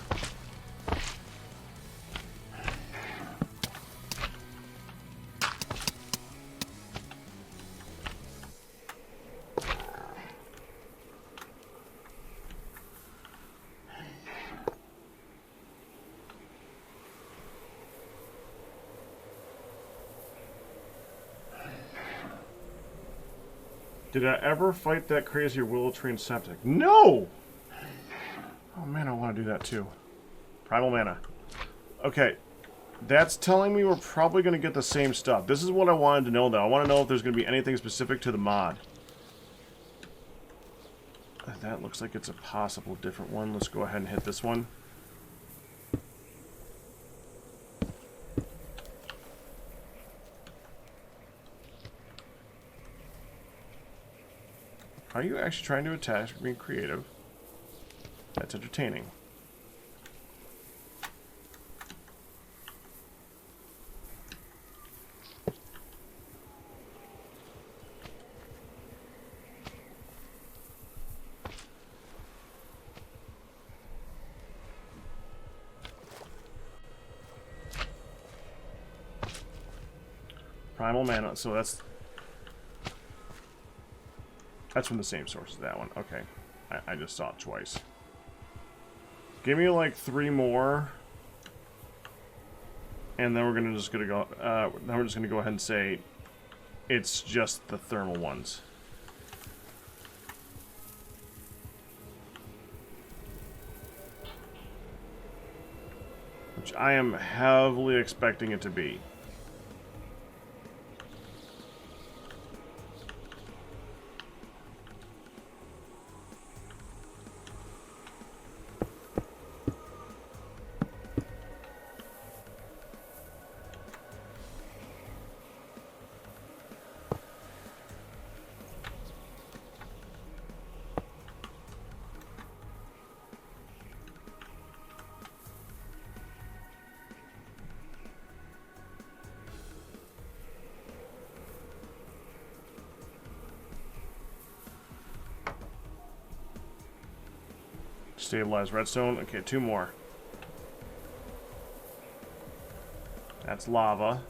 Did I ever fight that crazy Willow Train Septic? No! Oh man, I want to do that too. Primal Mana. Okay. That's telling me we're probably going to get the same stuff. This is what I wanted to know, though. I want to know if there's going to be anything specific to the mod. That looks like it's a possible different one. Let's go ahead and hit this one. Are you actually trying to attack for being creative? That's entertaining. Primal Mana, so that's from the same source as that one. Okay. I just saw it twice. Give me like 3 more. And then we're gonna just gonna go then we're just gonna go ahead and say it's just the thermal ones. Which I am heavily expecting it to be. Stabilize redstone. Okay, 2 more. That's lava.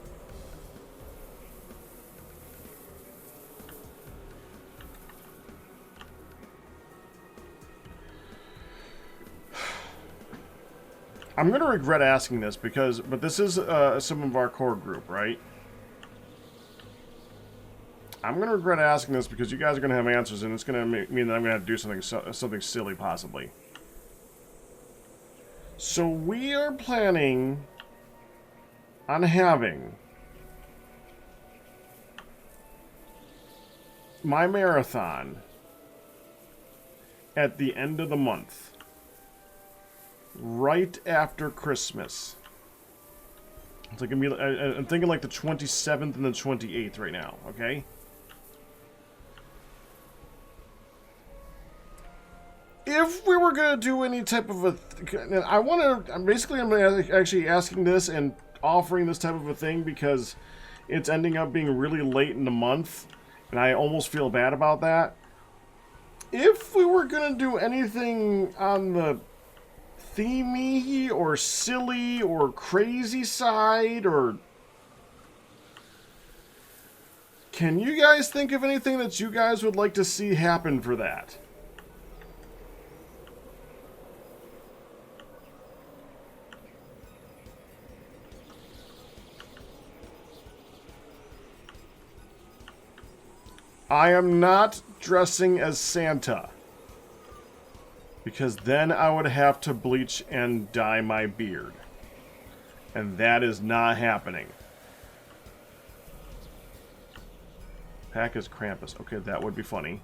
I'm going to regret asking this but this is some of our core group, right? I'm going to regret asking this because you guys are going to have answers, and it's going to mean that I'm going to have to do something silly, possibly. So we are planning on having my marathon at the end of the month. Right after Christmas. It's like I'm thinking like the 27th and the 28th right now, okay? If we were going to do any type of a... I'm actually asking this and offering this type of a thing because it's ending up being really late in the month, and I almost feel bad about that. If we were going to do anything on the themey or silly or crazy side, or can you guys think of anything that you guys would like to see happen for that? I am not dressing as Santa. Because then I would have to bleach and dye my beard. And that is not happening. Pack is Krampus. Okay, that would be funny.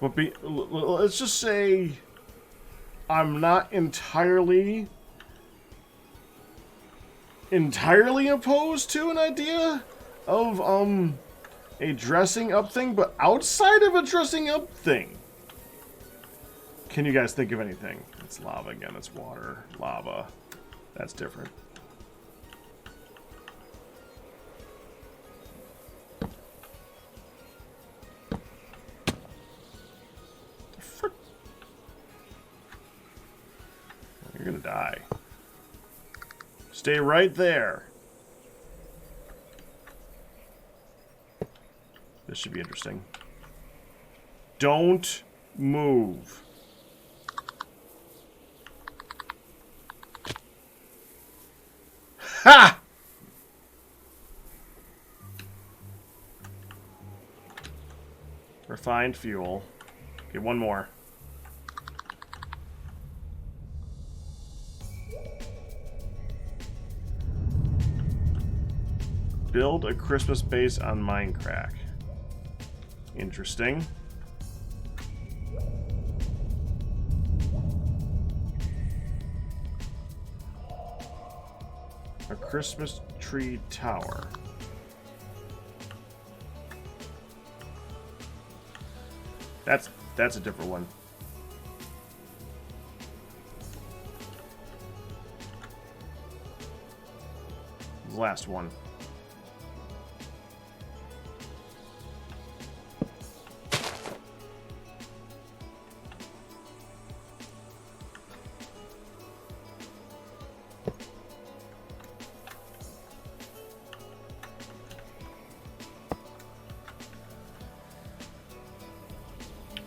But let's just say I'm not entirely opposed to an idea of a dressing up thing, but outside of a dressing up thing, can you guys think of anything? It's lava again. It's water, lava. That's different. Frick. You're gonna die. Stay right there. This should be interesting. Don't move. Ha! Refined fuel. Okay, one more. Build a Christmas base on Mindcrack. Interesting. A Christmas tree tower. That's a different one. The last one.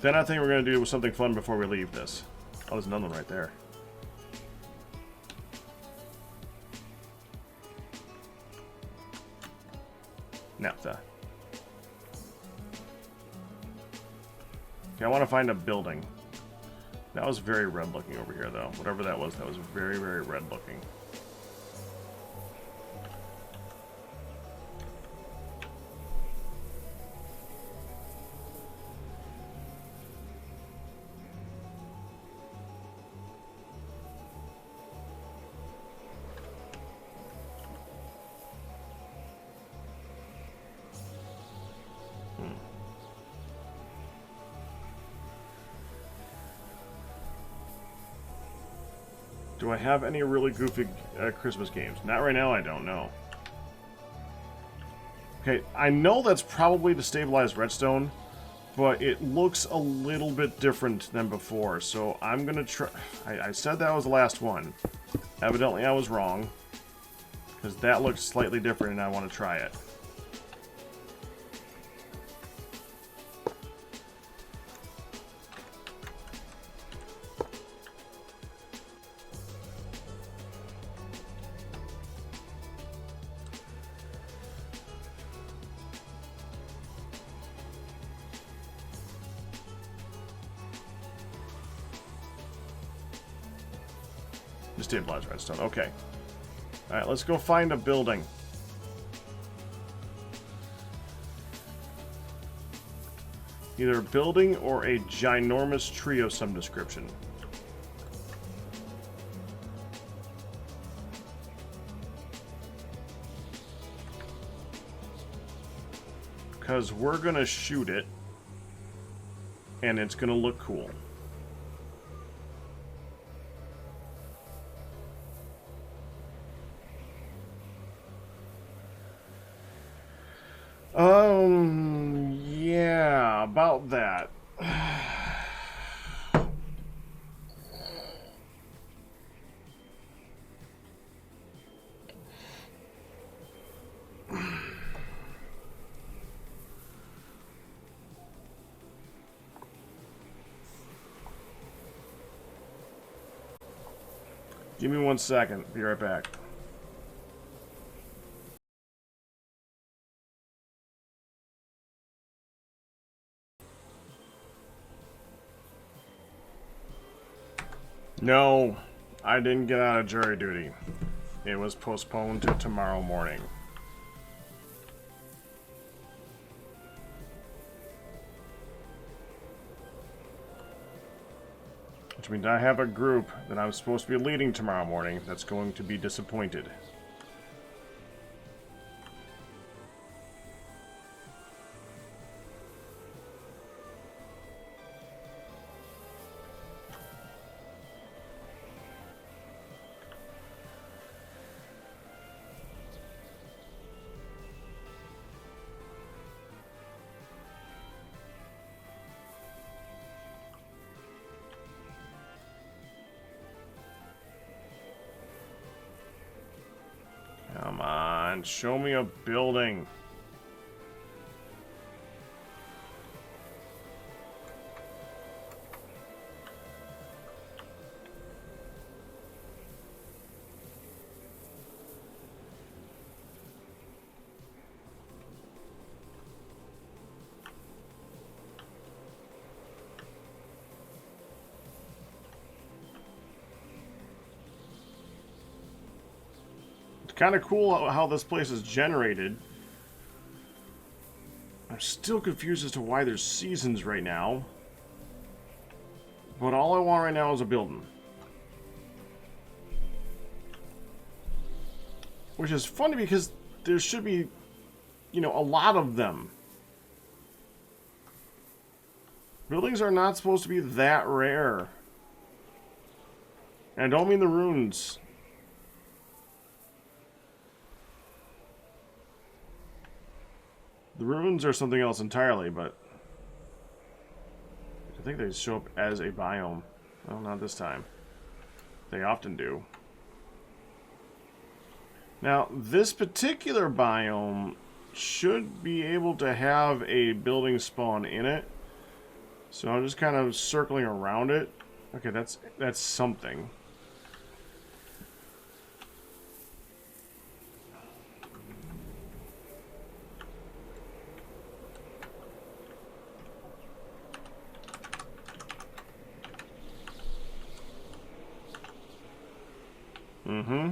Then I think we're going to do something fun before we leave this. Oh, there's another one right there. Naphtha. Okay, I want to find a building. That was very red looking over here, though. Whatever that was very, very red looking. Do I have any really goofy Christmas games? Not right now, I don't know. Okay, I know that's probably the stabilized redstone, but it looks a little bit different than before, so I'm gonna try... I said that was the last one. Evidently I was wrong, because that looks slightly different and I want to try it. Stabilized redstone. Okay. Alright, let's go find a building. Either a building or a ginormous tree of some description. Because we're going to shoot it. And it's going to look cool. Yeah, about that. Give me 1 second. Be right back. No, I didn't get out of jury duty. It was postponed to tomorrow morning. Which means I have a group that I'm supposed to be leading tomorrow morning that's going to be disappointed. Come on, show me a building. Kind of cool how this place is generated. I'm still confused as to why there's seasons right now. But all I want right now is a building. Which is funny because there should be, you know, a lot of them. Buildings are not supposed to be that rare. And I don't mean the runes. The ruins are something else entirely, but I think they show up as a biome. Well, not this time. They often do. Now, this particular biome should be able to have a building spawn in it. So I'm just kind of circling around it. Okay, that's something. Mm-hmm.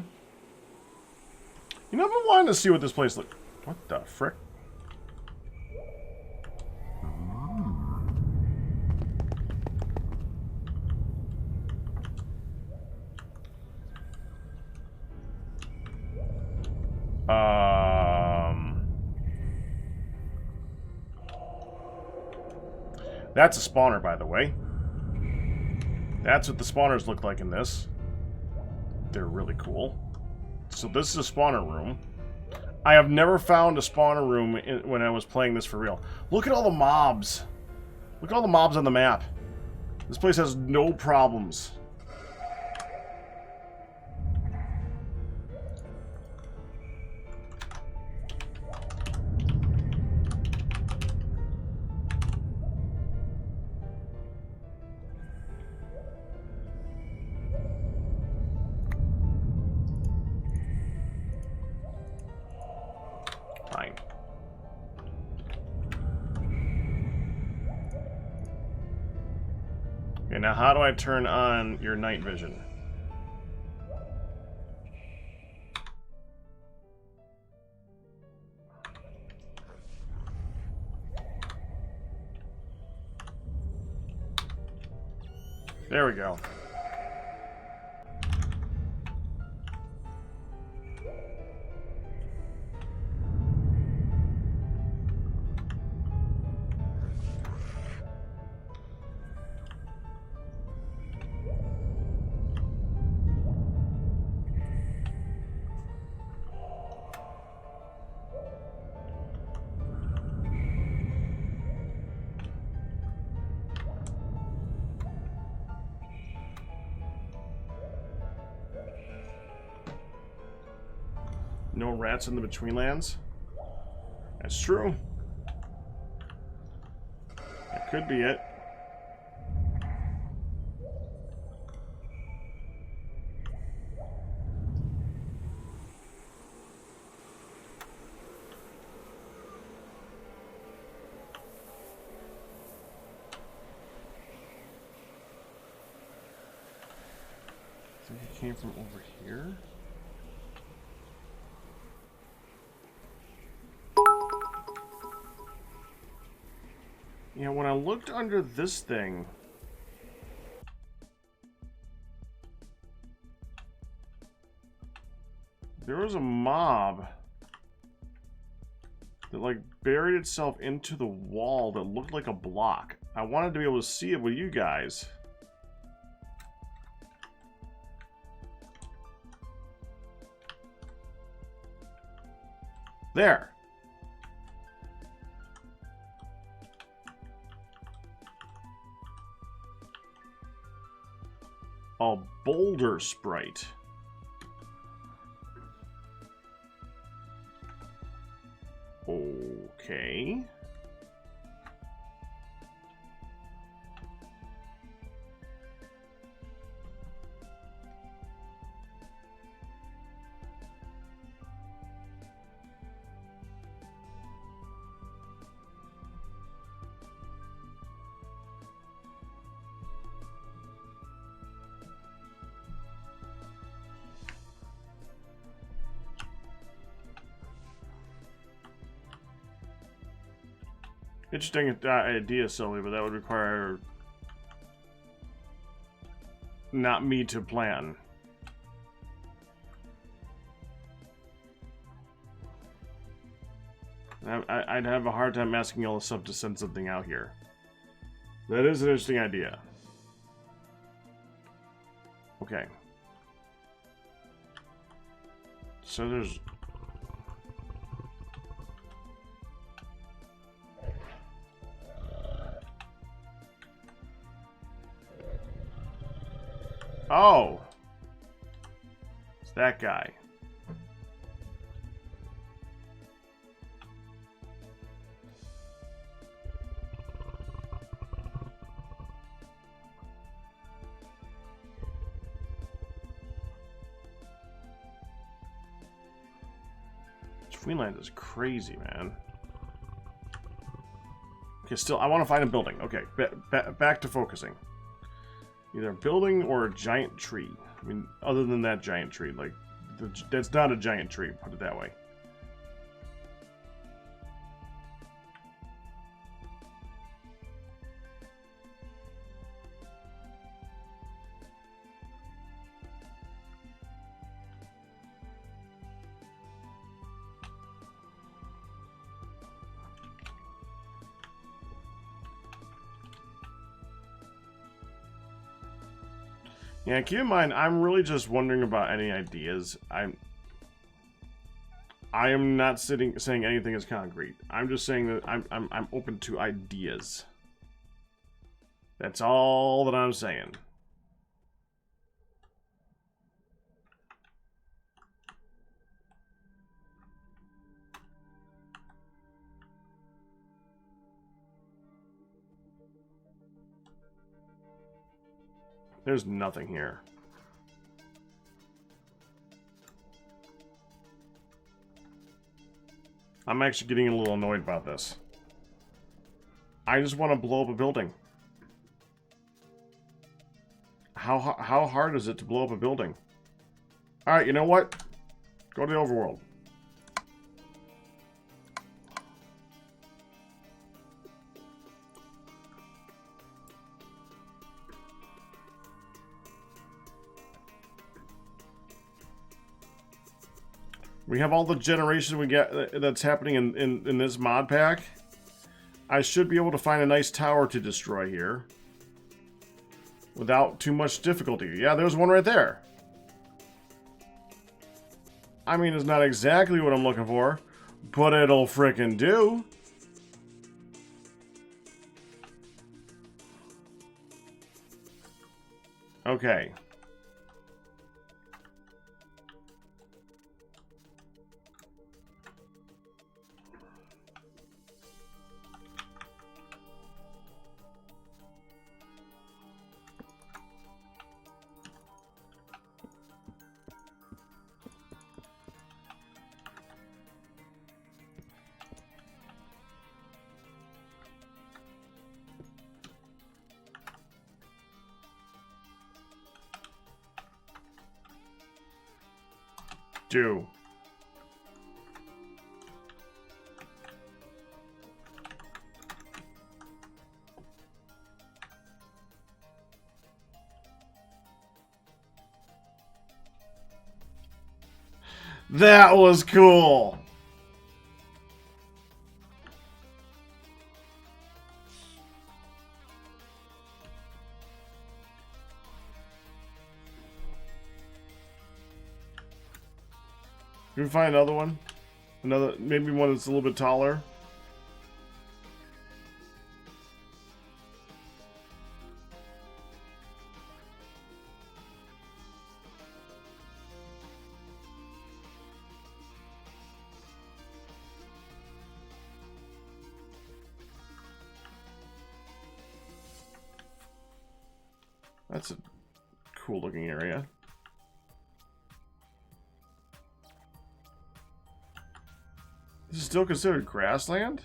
You know, I've been wanting to see what this place looks... What the frick? That's a spawner, by the way. That's what the spawners look like in this. They're really cool. So this is a spawner room. I have never found a spawner room when I was playing this for real. Look at all the mobs. Look at all the mobs on the map. This place has no problems. Fine. Okay, now how do I turn on your night vision? There we go. No rats in the Betweenlands? That's true. That could be it. I think it came from over here. Yeah, when I looked under this thing, there was a mob that like buried itself into the wall that looked like a block. I wanted to be able to see it with you guys. There. A boulder sprite. Okay. Interesting idea, Sully, but that would require not me to plan. I'd have a hard time asking all the stuff to send something out here. That is an interesting idea. Okay. So there's... Oh! It's that guy. Greenland is crazy, man. Okay, still, I want to find a building. Okay, back to focusing. Either a building or a giant tree. I mean, other than that giant tree, like, that's not a giant tree, put it that way. Yeah, keep in mind, I'm really just wondering about any ideas. I am not saying anything is concrete. I'm just saying that I'm open to ideas. That's all that I'm saying. There's nothing here. I'm actually getting a little annoyed about this. I just want to blow up a building. How hard is it to blow up a building? Alright, you know what? Go to the overworld. We have all the generation we get that's happening in this mod pack. I should be able to find a nice tower to destroy here without too much difficulty. Yeah, there's one right there. I mean, it's not exactly what I'm looking for, but it'll frickin' do. Okay. Do. That was cool. Can we find another one? Another, maybe one that's a little bit taller. That's a cool looking area. This is still considered grassland?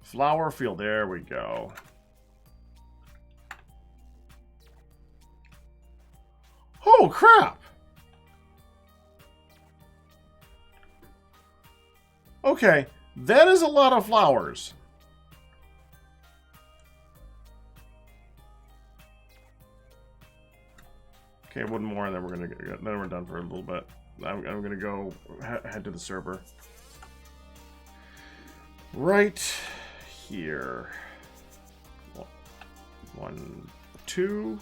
Flower field, there we go. Oh crap! Okay, that is a lot of flowers. Okay, one more, and then we're done for a little bit. I'm gonna go head to the server. Right here. 1, 2.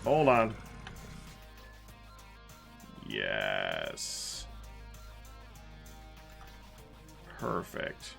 Hold on. Yes. Perfect.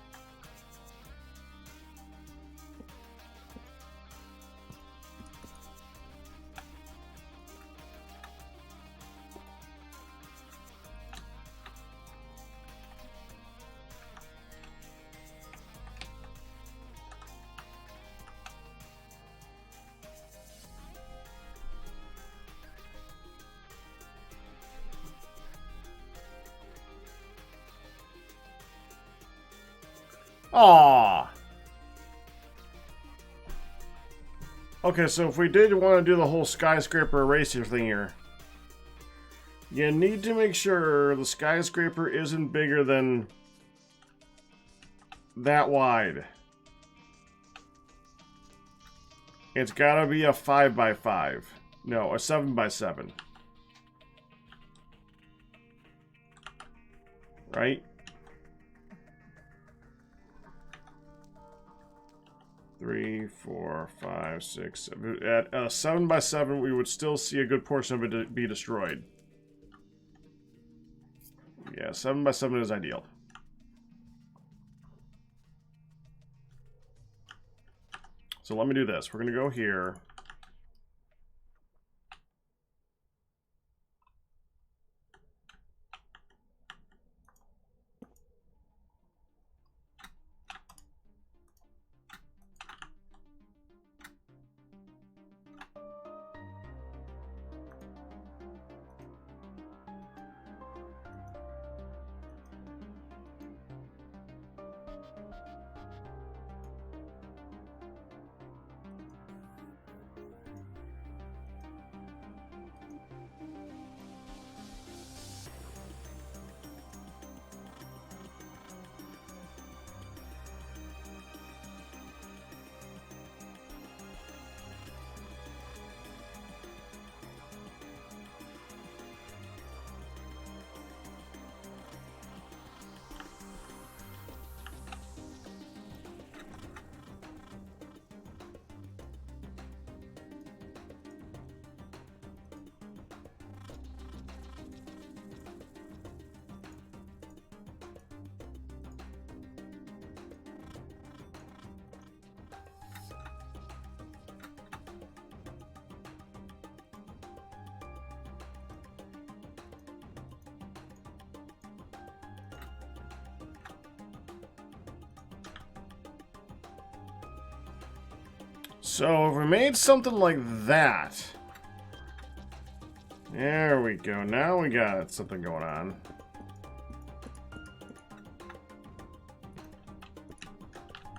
Aww. Okay, so if we did want to do the whole skyscraper eraser thing here, you need to make sure the skyscraper isn't bigger than that wide. It's gotta be a 5x5. No, a 7x7. Right? 3, 4, 5, 6, 7. At a 7x7, we would still see a good portion of it be destroyed. Yeah, 7 by 7 is ideal. So let me do this. We're going to go here. So if we made something like that. There we go. Now we got something going on.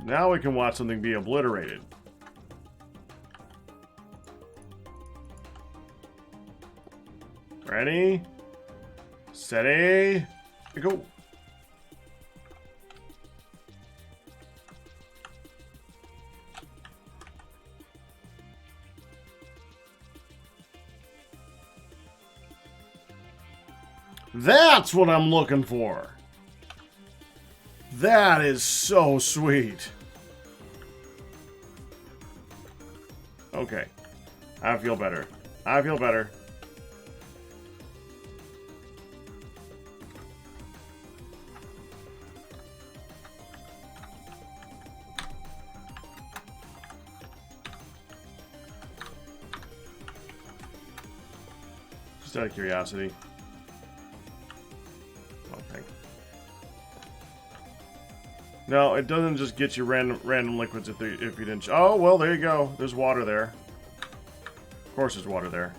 Now we can watch something be obliterated. Ready? Steady. Go. That's what I'm looking for. That is so sweet. Okay. I feel better. I feel better. Just out of curiosity. No, it doesn't just get you random liquids if you didn't. Oh, well, there you go. There's water there. Of course there's water there.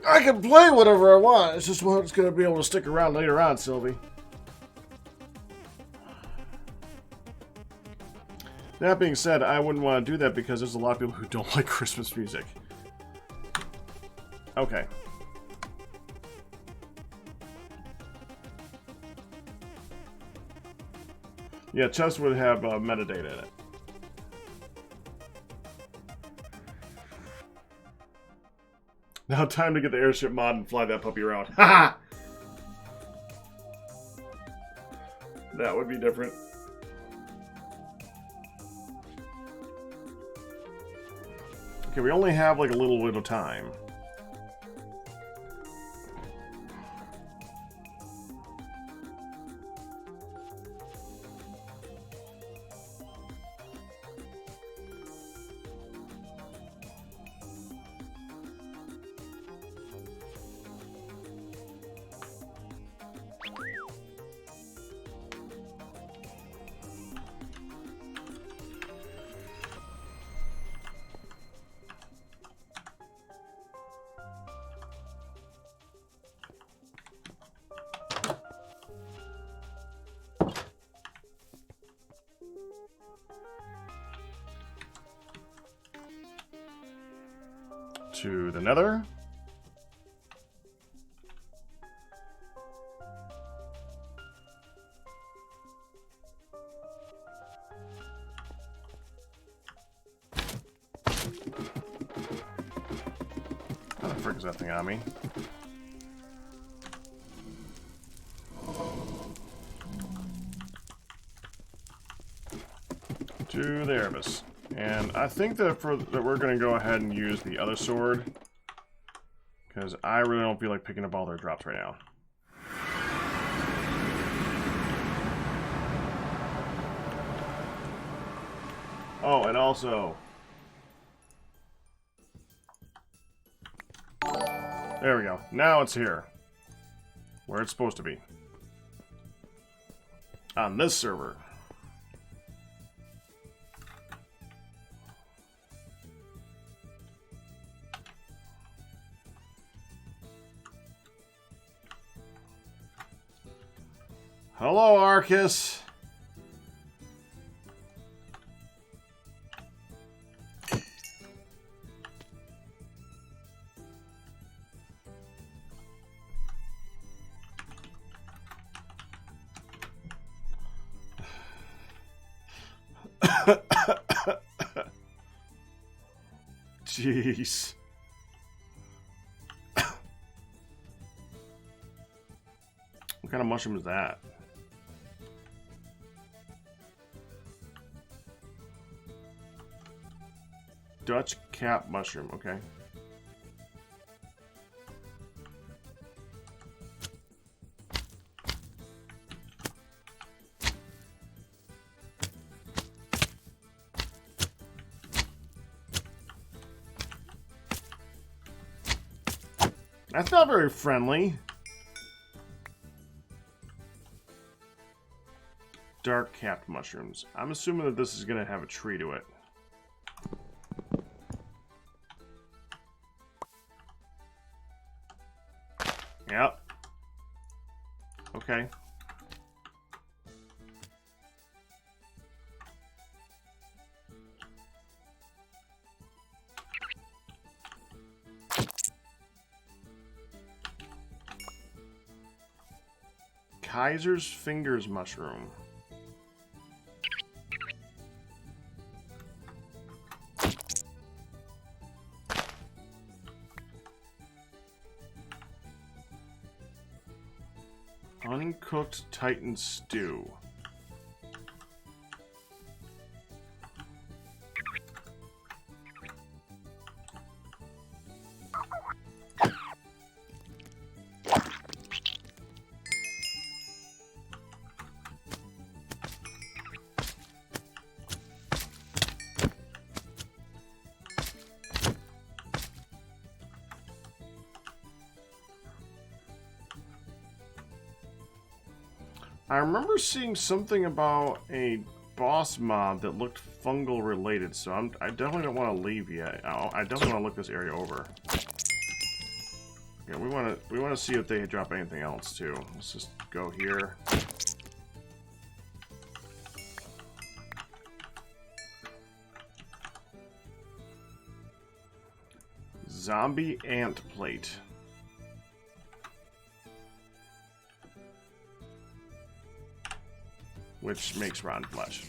I can play whatever I want. It's just what's going to be able to stick around later on, Sylvie. That being said, I wouldn't want to do that because there's a lot of people who don't like Christmas music. Okay. Yeah, chest would have metadata in it. Now time to get the airship mod and fly that puppy around. Haha! That would be different. Okay, we only have like a little bit of time. To the nether. How the frick is that thing on me? To the Erebus. And I think that we're going to go ahead and use the other sword. Because I really don't feel like picking up all their drops right now. Oh, and also... There we go. Now it's here. Where it's supposed to be. On this server. Hello, Arcus. Jeez. What kind of mushroom is that? Dutch cap mushroom, okay. That's not very friendly. Dark capped mushrooms. I'm assuming that this is going to have a tree to it. Yep. Okay. Kaiser's Fingers mushroom. Uncooked Titan stew. I remember seeing something about a boss mob that looked fungal related, so I definitely don't want to leave yet. I definitely want to look this area over. Yeah, we want to see if they drop anything else too. Let's just go here. Zombie ant plate. Which makes rotten flesh.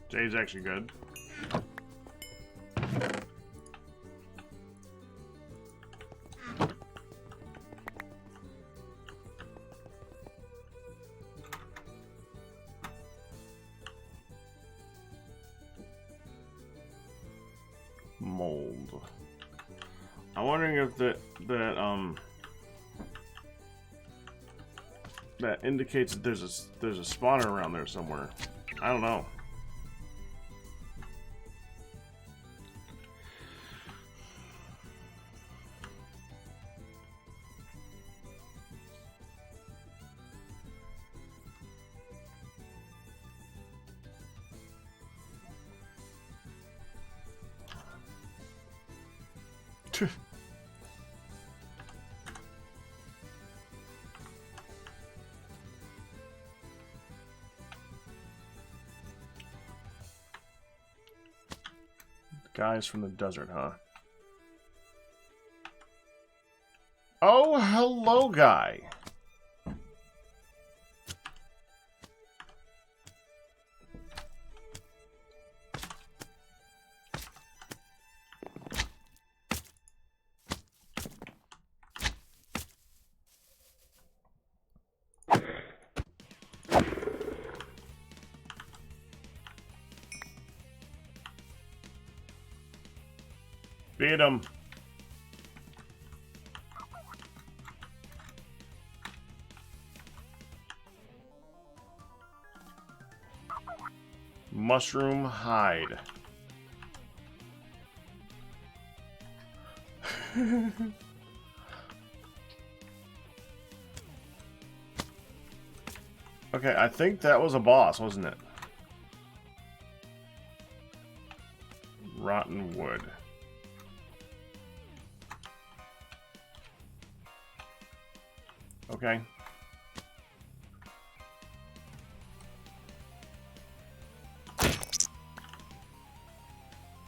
Jay's actually good. Mold. I'm wondering if that indicates that there's a spawner around there somewhere. I don't know. Guys from the desert, huh? Oh, hello, guy. Beat him. Mushroom hide. Okay, I think that was a boss, wasn't it? Rotten wood. Okay.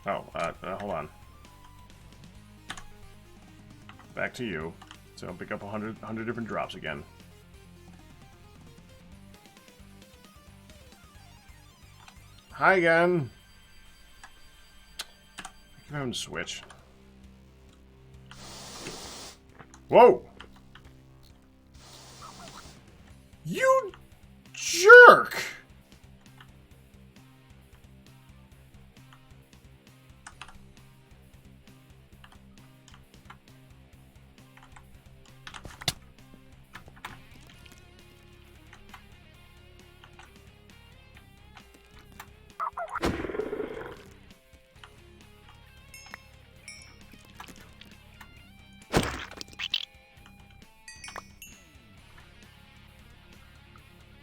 Oh, hold on. Back to you. So I'll pick up 100 different drops again. Hi again. I keep having to switch. Whoa! You jerk!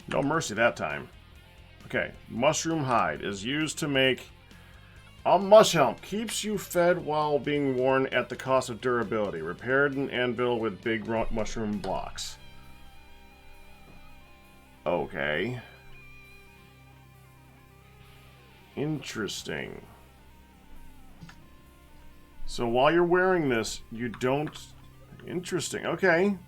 No mercy that time. Okay, mushroom hide is used to make a mush helm. Keeps you fed while being worn at the cost of durability. Repaired an anvil with big mushroom blocks. Okay. Interesting. So while you're wearing this, you don't... Interesting. Okay.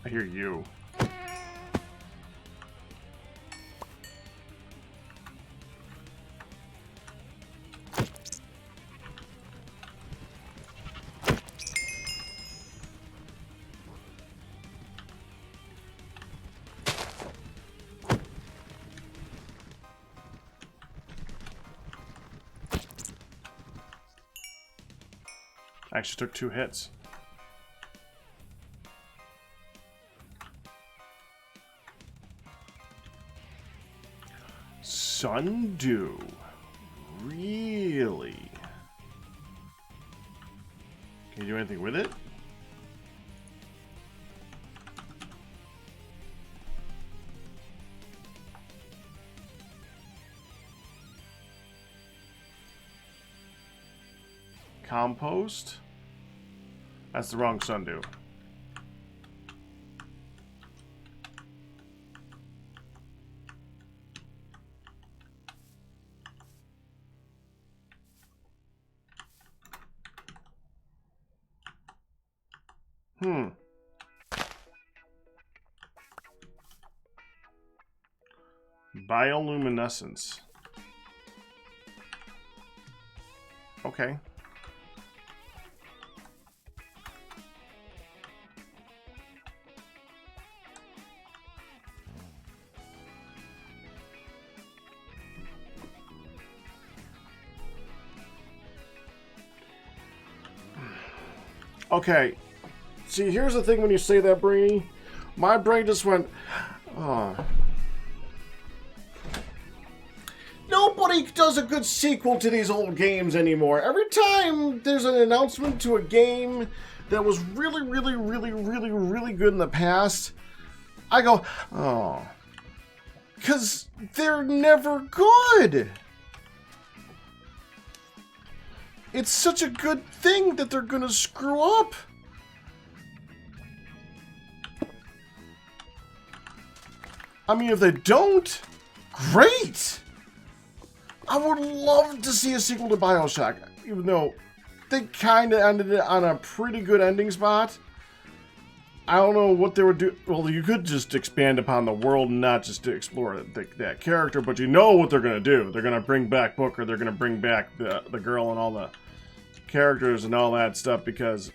I hear you. Actually took 2 hits. Sundew. Really? Can you do anything with it? Compost? That's the wrong sundew. Bioluminescence. Okay. Okay. See, here's the thing when you say that, Brainy. My brain just went, oh. Nobody does a good sequel to these old games anymore. Every time there's an announcement to a game that was really, really, really, really, really good in the past, I go, oh. Because they're never good. It's such a good thing that they're going to screw up. I mean, if they don't, great. I would love to see a sequel to BioShock, even though they kind of ended it on a pretty good ending spot. I don't know what they would do. Well, you could just expand upon the world and not just to explore that character, but you know what they're going to do. They're going to bring back Booker, they're going to bring back the girl and all the characters and all that stuff, because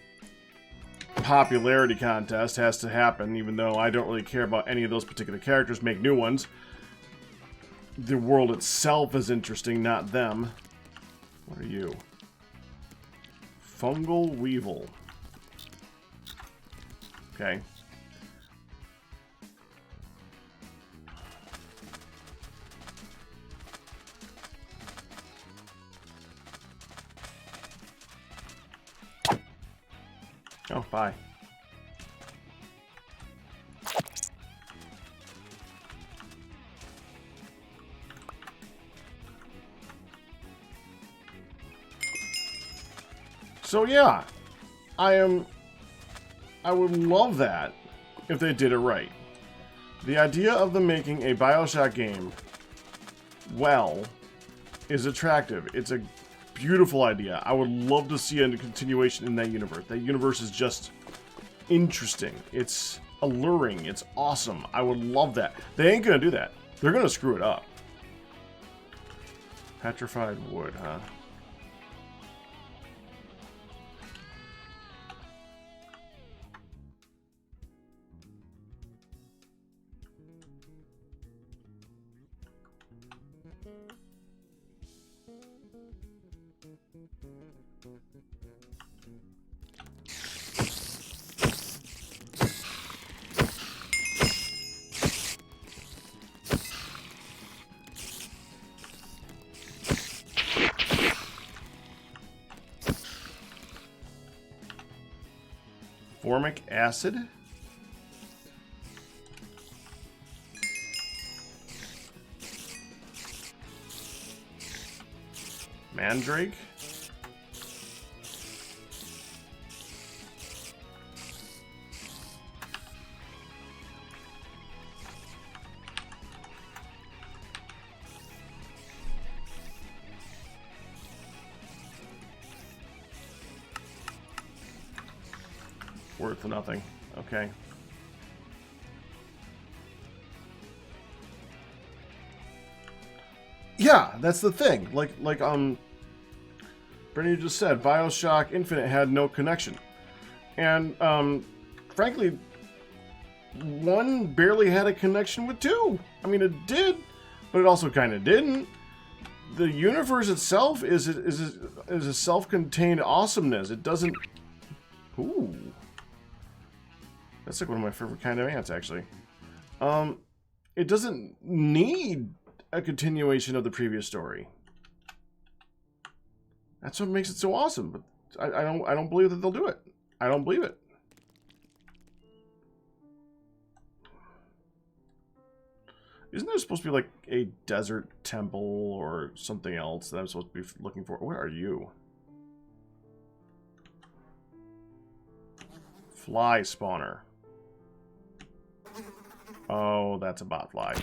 popularity contest has to happen, even though I don't really care about any of those particular characters. Make new ones. The world itself is interesting, not them. What are you? Fungal Weevil. Okay. Oh, bye. So yeah, I would love that if they did it right. The idea of them making a BioShock game, well, is attractive. It's a beautiful idea. I would love to see a continuation in that universe. That universe is just interesting. It's alluring. It's awesome. I would love that. They ain't gonna do that. They're gonna screw it up. Petrified wood, huh? Formic acid? Mandrake? Worth nothing. Okay. Yeah, that's the thing. Like Brittany just said, BioShock Infinite had no connection. And, frankly, 1 barely had a connection with 2. I mean, it did, but it also kind of didn't. The universe itself is a self-contained awesomeness. It doesn't... Ooh. That's like one of my favorite kind of ants, actually. It doesn't need a continuation of the previous story. That's what makes it so awesome. But I don't believe that they'll do it. I don't believe it. Isn't there supposed to be like a desert temple or something else that I'm supposed to be looking for? Where are you? Fly spawner. Oh, that's a bot fly.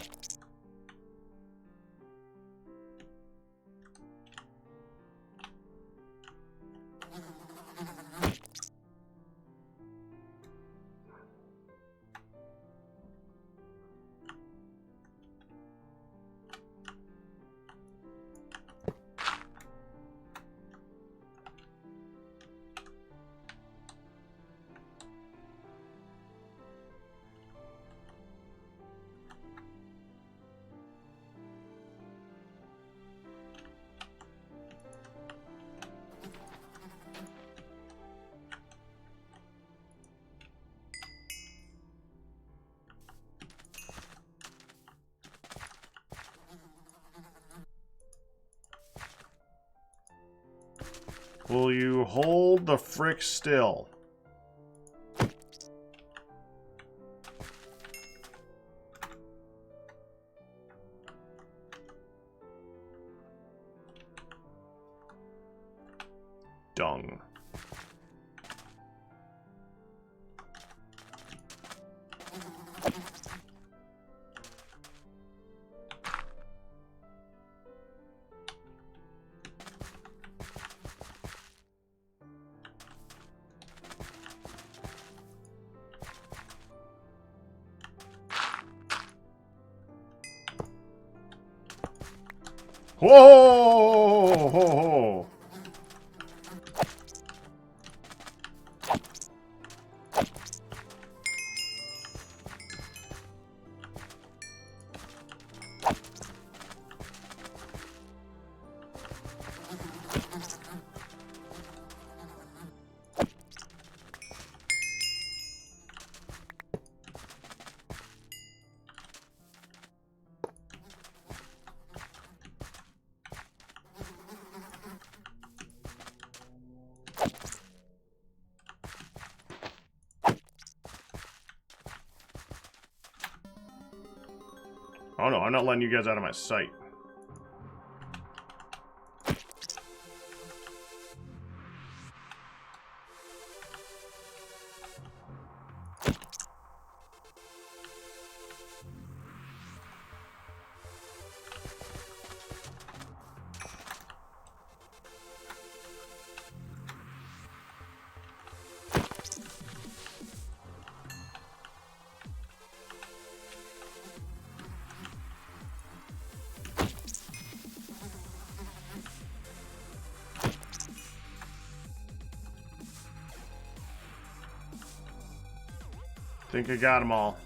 Will you hold the frick still? Dung. Whoa! Ho, ho. Oh no, I'm not letting you guys out of my sight. Think I got them all.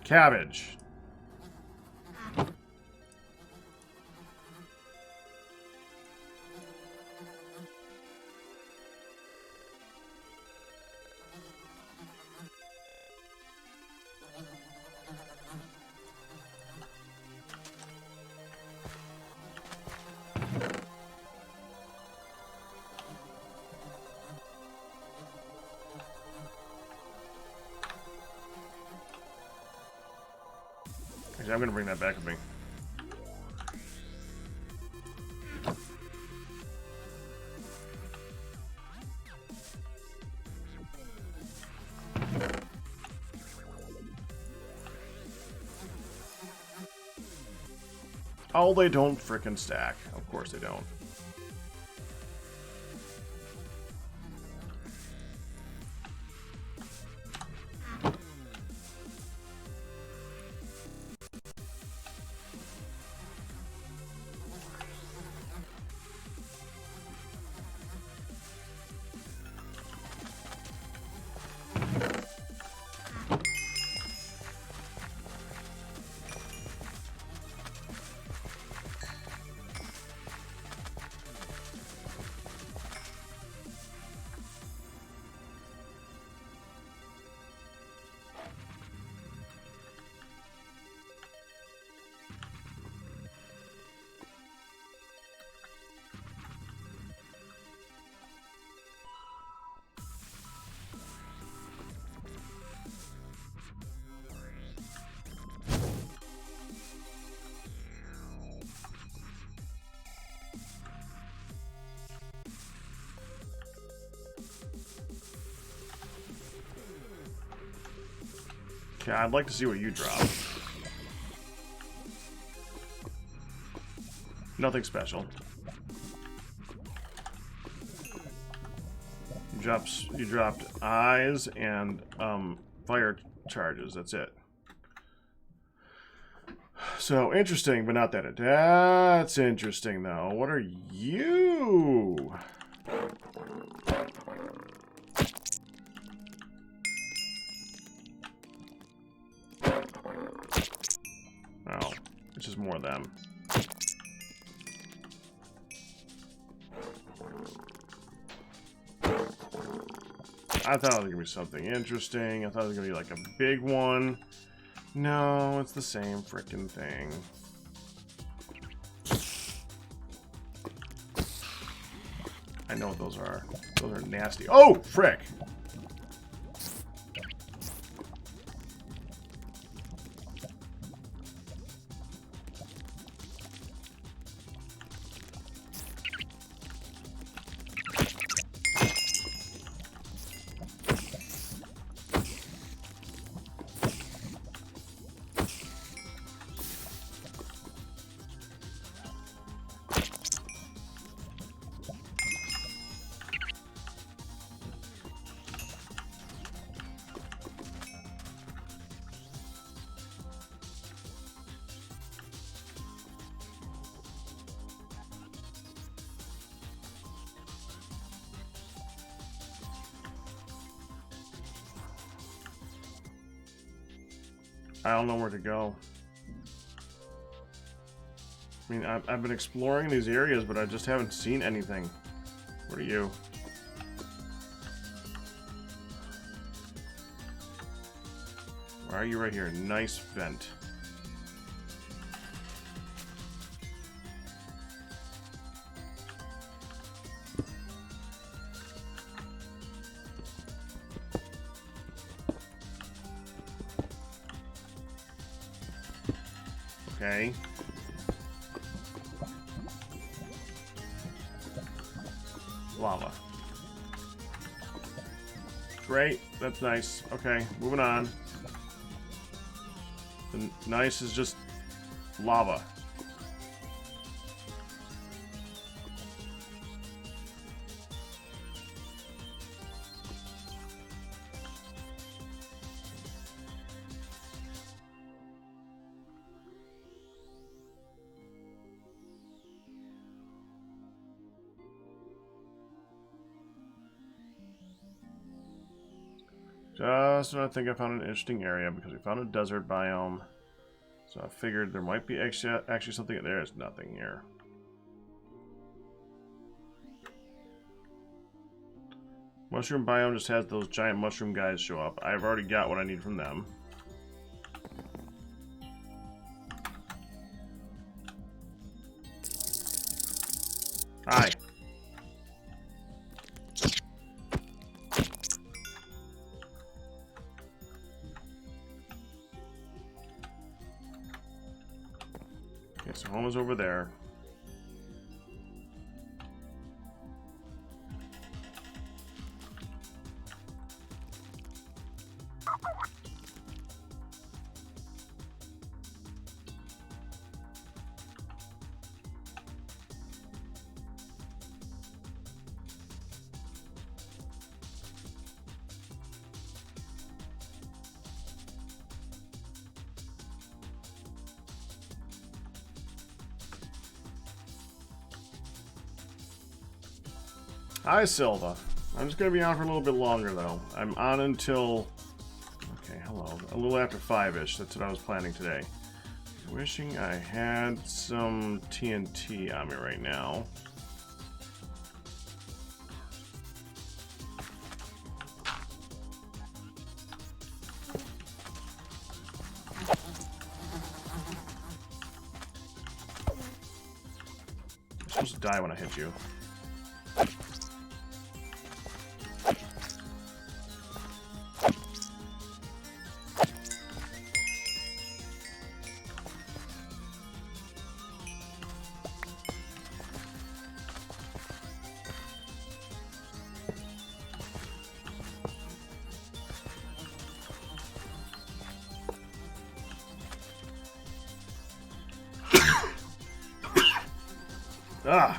Cabbage. I'm gonna bring that back with me. Oh, they don't frickin' stack. Of course they don't. Okay, I'd like to see what you drop. Nothing special. You dropped eyes and fire charges. That's it. So interesting, but not that. That's interesting, though. What are you? Oh, it's just more of them. I thought it was gonna be something interesting. I thought it was gonna be like a big one. No, it's the same frickin' thing. I know what those are. Those are nasty. Oh, frick! I don't know where to go. I mean, I've been exploring these areas, but I just haven't seen anything. What are you? Why are you right here? Nice vent. Okay. Lava. Great. That's nice. Okay, moving on. The nice is just lava. Just when I think I found an interesting area because we found a desert biome. So I figured there might be actually something. There is nothing here. Mushroom biome just has those giant mushroom guys show up. I've already got what I need from them. Hi. Okay, so home is over there. Hi, Silva. I'm just going to be on for a little bit longer, though. I'm on until... Okay, hello. A little after 5-ish. That's what I was planning today. Wishing I had some TNT on me right now. You're supposed to die when I hit you. Ah!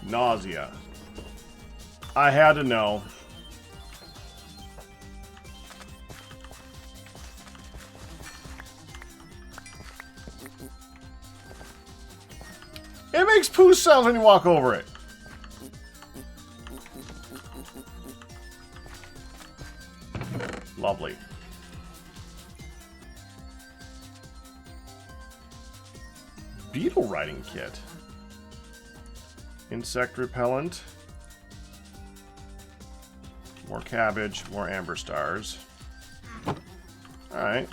Nausea. I had to know. It makes poo sounds when you walk over it. Lovely. Beetle riding kit. Insect repellent. More cabbage, more amber stars. Alright.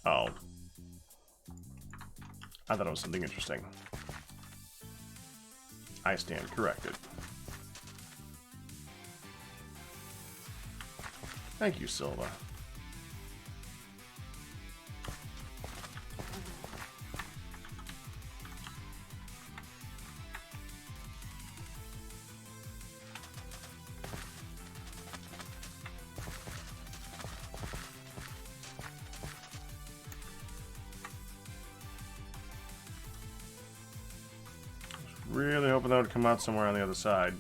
Oh. I thought it was something interesting. I stand corrected. Thank you, Silva. Really hoping that would come out somewhere on the other side.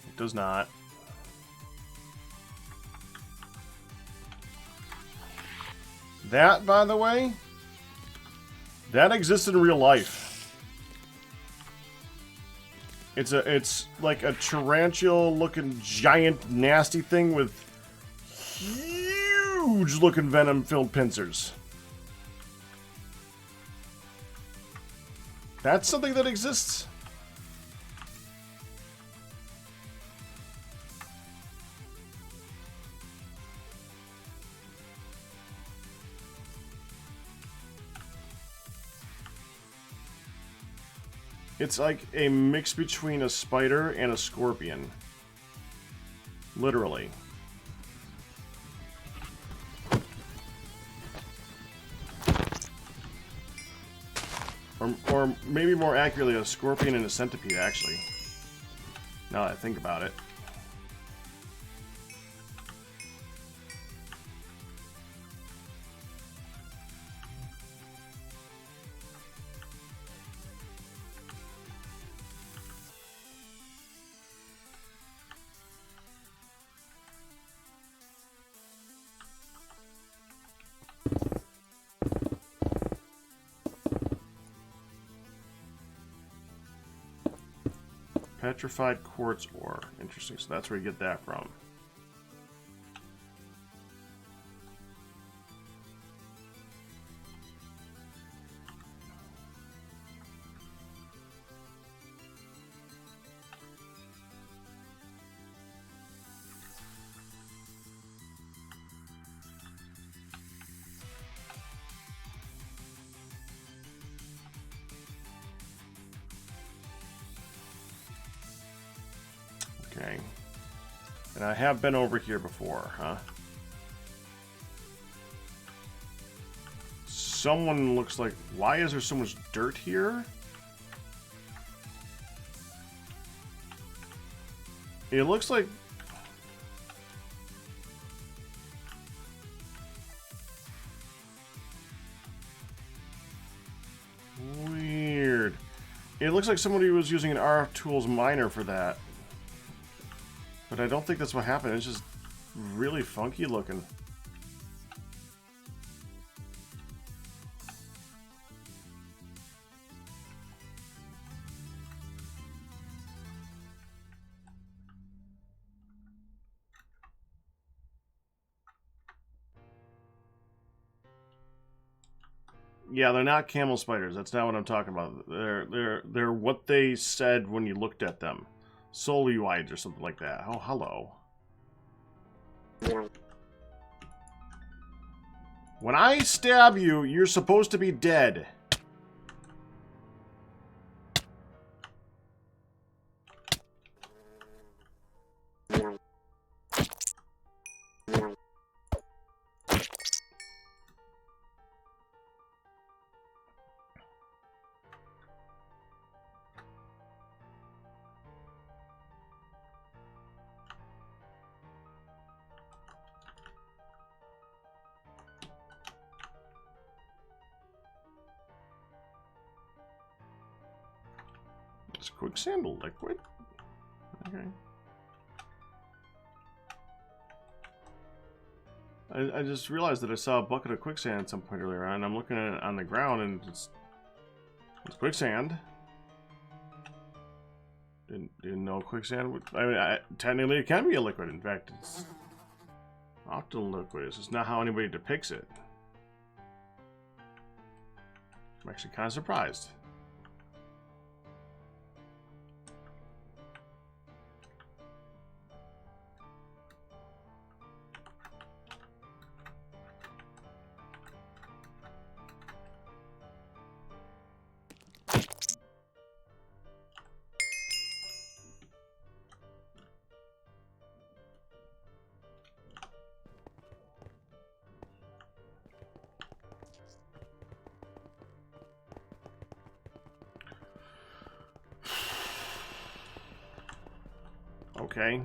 It does not. That, by the way, that exists in real life. It's like a tarantula-looking giant nasty thing with huge-looking venom-filled pincers. That's something that exists. It's like a mix between a spider and a scorpion. Literally. Or maybe more accurately, a scorpion and a centipede, actually. Now that I think about it. Petrified quartz ore. Interesting. So that's where you get that from. Okay. And I have been over here before, huh? Someone looks like... Why is there so much dirt here? It looks like... Weird. It looks like somebody was using an RF Tools miner for that. But I don't think that's what happened. It's just really funky looking. Yeah, they're not camel spiders. That's not what I'm talking about. They're what they said when you looked at them. Soluides or something like that. Oh, hello. When I stab you, you're supposed to be dead. Is quicksand a liquid? Okay. I just realized that I saw a bucket of quicksand at some point earlier on, and I'm looking at it on the ground, and it's quicksand. Didn't know quicksand would... I mean, technically it can be a liquid. In fact, it's often a liquid. It's just not how anybody depicts it. I'm actually kind of surprised. Okay.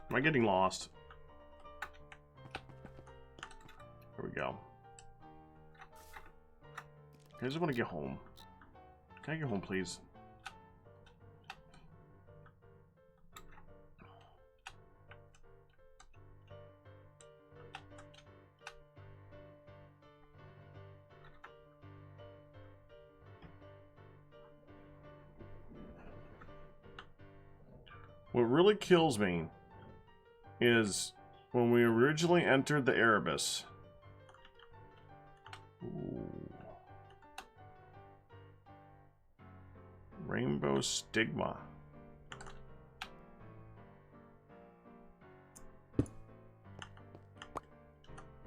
Am I getting lost? There we go. I just want to get home. Can I get home, please? What really kills me is when we originally entered the Erebus. Ooh. Rainbow Stigma.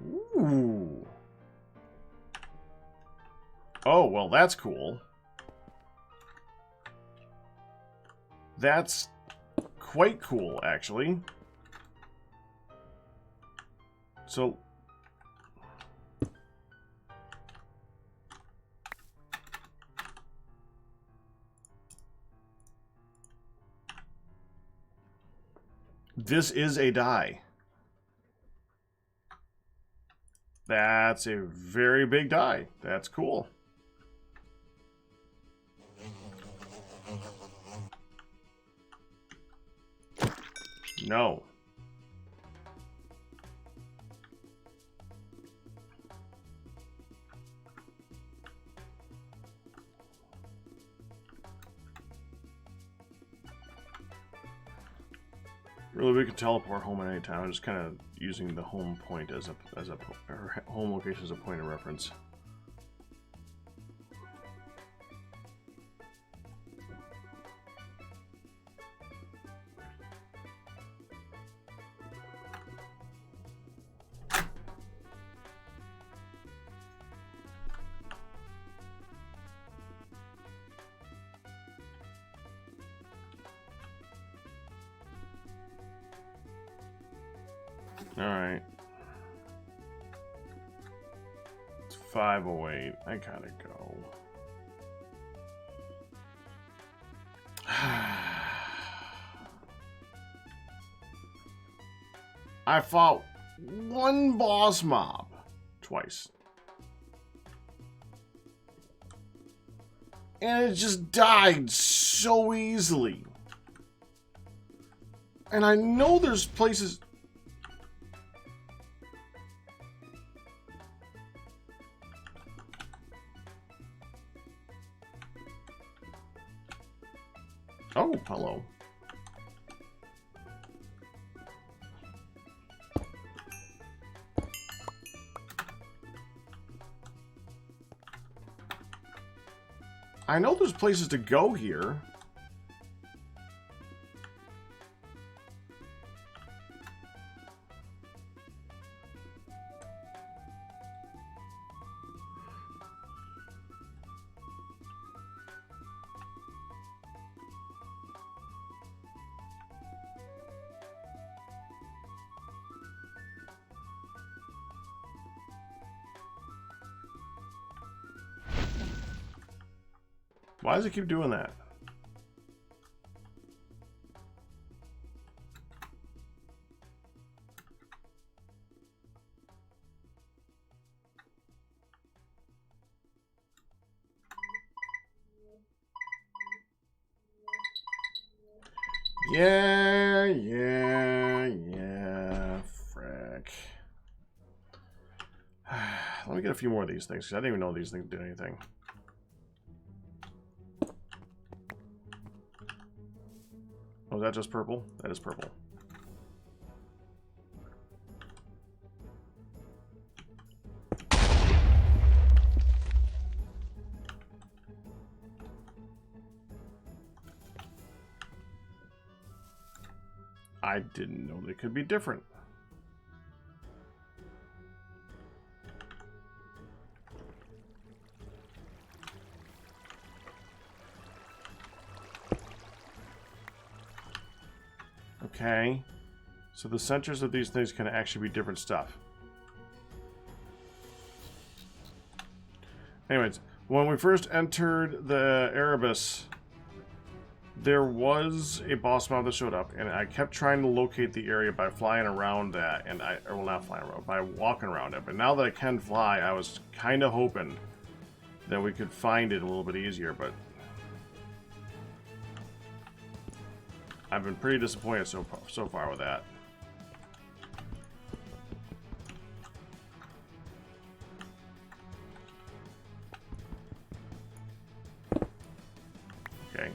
Ooh. Oh, well, that's cool. That's quite cool, actually. So... this is a die. That's a very big die. That's cool. No. Really, we could teleport home at any time. I'm just kind of using the home point as a or home location as a point of reference. Alright. It's 5:08. I gotta go. I fought one boss mob twice. And it just died so easily. And I know there's places... Oh, hello. I know there's places to go here. Why does it keep doing that? Yeah. Frick. Let me get a few more of these things, because I didn't even know these things did anything. Oh, is that just purple? That is purple. I didn't know they could be different. Okay. So the centers of these things can actually be different stuff. Anyways, when we first entered the Erebus, there was a boss mob that showed up, and I kept trying to locate the area by flying around that, and well, not flying around, by walking around it. But now that I can fly, I was kind of hoping that we could find it a little bit easier, but I've been pretty disappointed so far with that. Okay.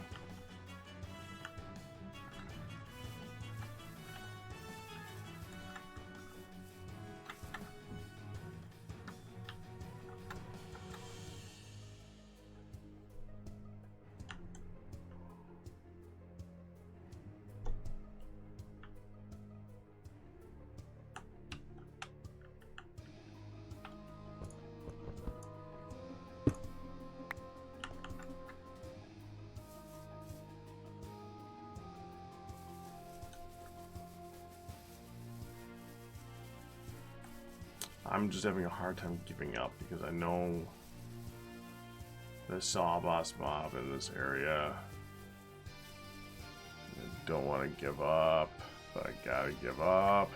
I'm just having a hard time giving up because I know the saw boss mob in this area. I don't want to give up, but I gotta give up.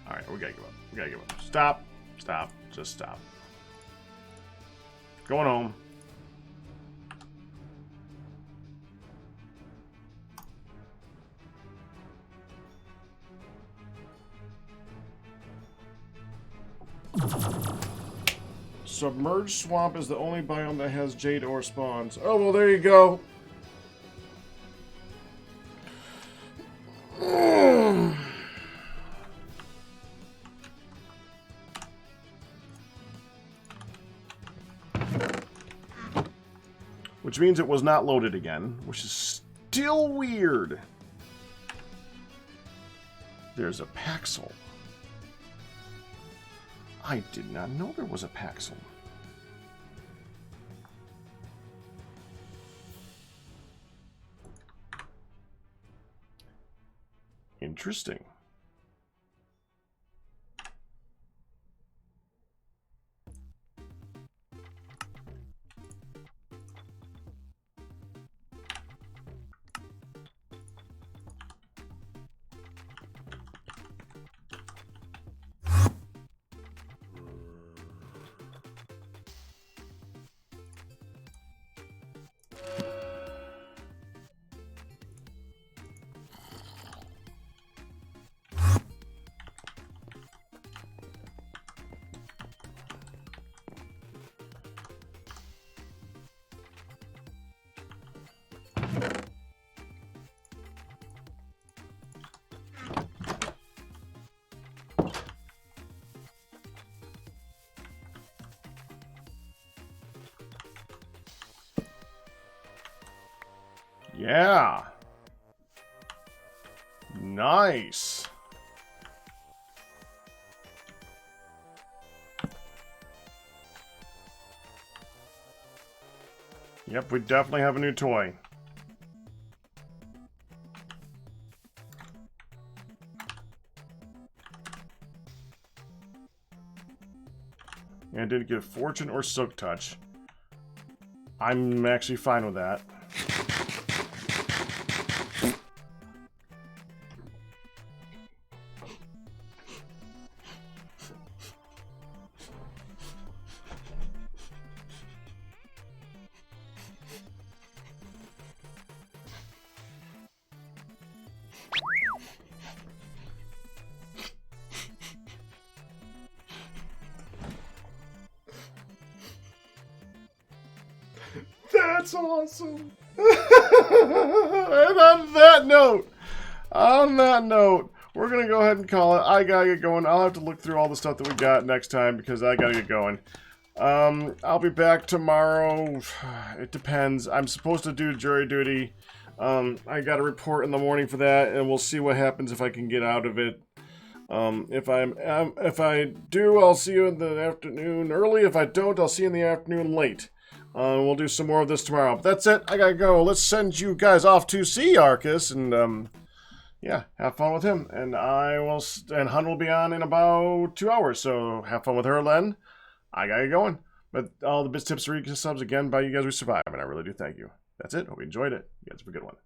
Alright, we gotta give up. We gotta give up. Stop. Stop. Just stop. Going home. Submerged swamp is the only biome that has jade ore spawns. Oh, well, there you go. Which means it was not loaded again, which is still weird. There's a Paxel. I did not know there was a Paxel. Interesting. Yeah. Nice. Yep, we definitely have a new toy. And I didn't get Fortune or Silk Touch. I'm actually fine with that. That's awesome. And on that note, we're going to go ahead and call it. I got to get going. I'll have to look through all the stuff that we got next time because I got to get going. I'll be back tomorrow. It depends. I'm supposed to do jury duty. I got a report in the morning for that, and we'll see what happens if I can get out of it. If I do, I'll see you in the afternoon early. If I don't, I'll see you in the afternoon late. We'll do some more of this tomorrow. But that's it. I gotta go. Let's send you guys off to see Arcus, and yeah, have fun with him. And and Hun will be on in about 2 hours. So have fun with her, Len. I gotta get going. But all the bits, tips, subs again by you guys. We survived, and I really do thank you. That's it. Hope you enjoyed it. You guys have a good one.